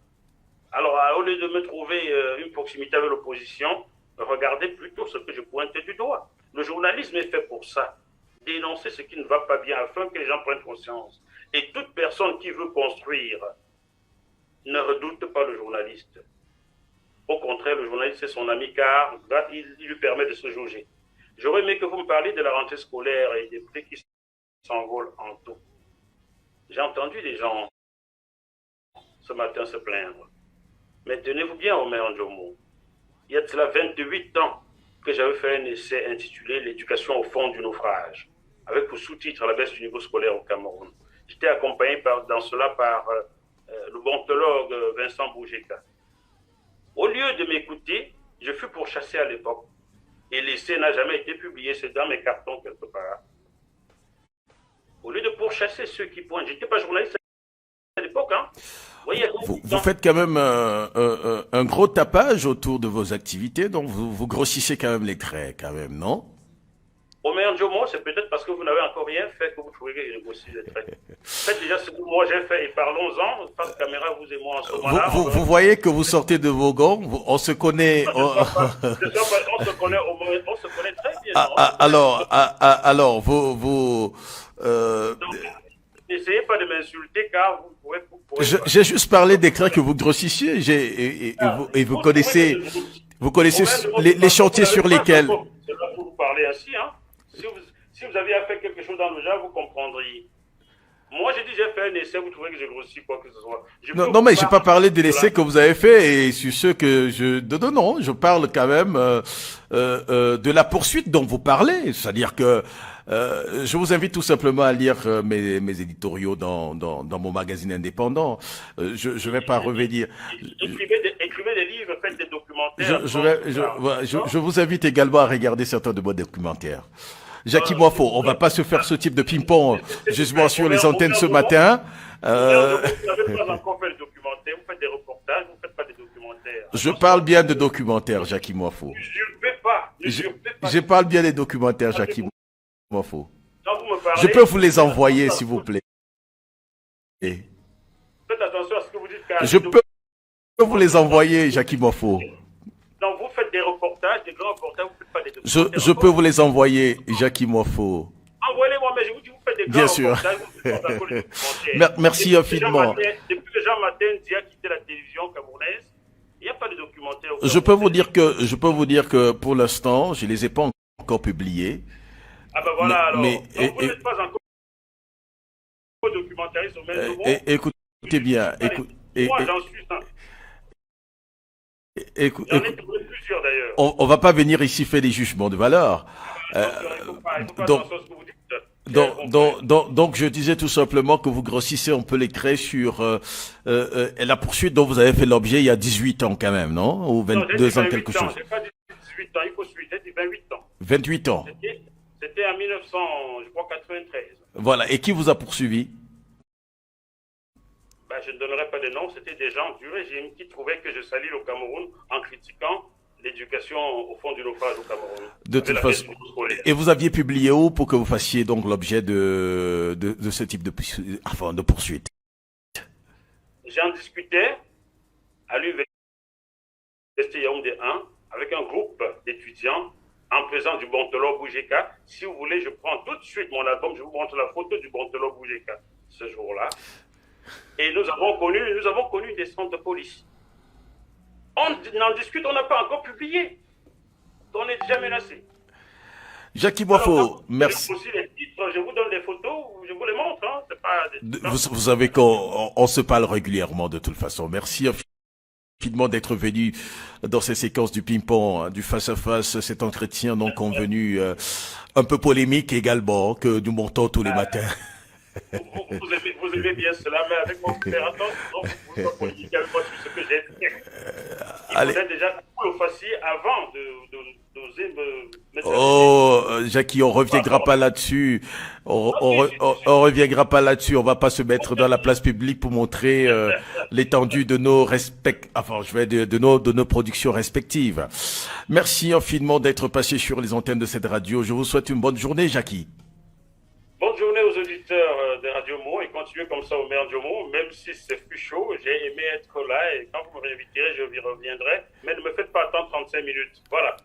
Alors, au lieu de me trouver une proximité avec l'opposition, regardez plutôt ce que je pointe du doigt. Le journalisme est fait pour ça. Dénoncer ce qui ne va pas bien afin que les gens prennent conscience. Et toute personne qui veut construire ne redoute pas le journaliste. Au contraire, le journaliste c'est son ami car il lui permet de se jauger. J'aurais aimé que vous me parliez de la rentrée scolaire et des prix qui s'envolent en taux. J'ai entendu des gens ce matin se plaindre. Mais tenez-vous bien, Omer Ndjomo. Il y a de cela 28 ans que j'avais fait un essai intitulé L'éducation au fond du naufrage, avec pour sous-titre La baisse du niveau scolaire au Cameroun. J'étais accompagné dans cela par le bontologue Vincent Boujeka. Au lieu de m'écouter, je fus pourchassé à l'époque. Et l'essai n'a jamais été publié, c'est dans mes cartons quelque part. Au lieu de pourchasser ceux qui pointent, je n'étais pas journaliste à l'époque, hein. Vous faites quand même un gros tapage autour de vos activités, donc vous grossissez quand même les traits, quand même, non? Omer Ndjomo, c'est peut-être parce que vous n'avez encore rien fait que vous trouvez que je grossis les traits. Faites déjà ce que moi j'ai fait et parlons-en, face caméra, vous et moi en ce moment-là. Vous voyez que vous sortez de vos gants, on se connaît. On se connaît très bien. Alors, Donc, n'essayez pas de m'insulter car vous pourrez j'ai juste parlé des traits que vous grossissiez et vous connaissez les chantiers sur lesquels. C'est là pour vous parler ainsi, hein. Si vous aviez fait quelque chose dans le genre, vous comprendriez. Moi, j'ai dit, j'ai fait un essai, vous trouvez que j'ai grossi quoi que ce soit. Non, mais j'ai pas parlé de l'essai que vous avez fait et sur ceux que non, je parle quand même de la poursuite dont vous parlez. C'est-à-dire que je vous invite tout simplement à lire mes éditoriaux dans mon magazine indépendant. Je vais pas revenir. Écrivez des livres, faites des documentaires. Je vous invite également à regarder certains de vos documentaires. Jackie Moifo, on va pas se faire ce type de ping-pong justement sur les antennes ce matin. Vous n'avez pas encore fait le documentaire, vous faites des reportages, vous ne faites pas des documentaires. Je parle bien de documentaires, Jackie Moifo. Je parle bien des documentaires, Jackie Moifo. Je peux vous les envoyer, s'il vous plaît. Faites attention à ce que vous dites. Je peux vous les envoyer, Jackie Moifo. Donc vous faites des reportages, des grands reportages, vous ne faites pas des documentaires. Je peux vous les envoyer, Jackie Moifo. Envoyez-moi, mais je vous dis, vous faites des grands reportages, vous faites pas des documentaires. Merci infiniment. Depuis que Jean Matenzi a quitté la télévision camerounaise, il n'y a pas de documentaire. Je peux vous dire que pour l'instant, je les ai pas encore publiés. Ah ben voilà, alors. Donc vous n'êtes pas encore documentariste au même moment. Écoutez bien, moi, j'en suis ça. J'en ai trouvé plusieurs d'ailleurs. On va pas venir ici faire des jugements de valeur. Attention, il faut pas dans Donc, le sens que vous dites. J'ai compris. donc, je disais tout simplement que vous grossissez un peu les traits sur la poursuite dont vous avez fait l'objet il y a 18 ans quand même, non? Ou Non, j'ai dit 22 ans, quelque 28 ans, chose. j'ai pas dit 18 ans, il faut suivre, j'ai dit 28 ans. 28 ans. C'était en 1900, je crois, 93. Voilà. Et qui vous a poursuivi? Ben, je ne donnerai pas de nom, c'était des gens du régime qui trouvaient que je salis le Cameroun en critiquant l'éducation au fond du naufrage au Cameroun. De toute façon. Et vous aviez publié où pour que vous fassiez donc l'objet de ce type de poursuite? J'en discutais à l'université Yaoundé 1 avec un groupe d'étudiants en présence du Bontolo Boujeka. Si vous voulez, je prends tout de suite mon album, je vous montre la photo du Bontolo Boujeka ce jour-là. Et nous avons connu une descente de police. On en discute, on n'a pas encore publié. On est déjà menacé. Jackie Boifo, merci. Aussi les titres, je vous donne les photos, je vous les montre. Hein. C'est pas des... Vous savez qu'on se parle régulièrement de toute façon. Merci infiniment d'être venu dans ces séquences du ping-pong, du face-à-face, cet entretien non convenu, un peu polémique également, que nous montons tous les matins. Vous aimez bien cela, mais avec mon père, attention, vous ne polémiquez avec moi sur ce que j'ai dit. Il faudrait déjà tout le fassiez avant d'oser me mettre. Oh, Jackie, on reviendra pas là-dessus. On reviendra pas là-dessus. On va pas se mettre dans la place publique pour montrer l'étendue de nos de nos productions respectives. Merci infiniment d'être passé sur les antennes de cette radio. Je vous souhaite une bonne journée, Jackie. Bonne journée aux auditeurs de Radio Mo et continuez comme ça au Merjomo, même si c'est plus chaud. J'ai aimé être là et quand vous me réinviterez, je y reviendrai. Mais ne me faites pas attendre 35 minutes. Voilà.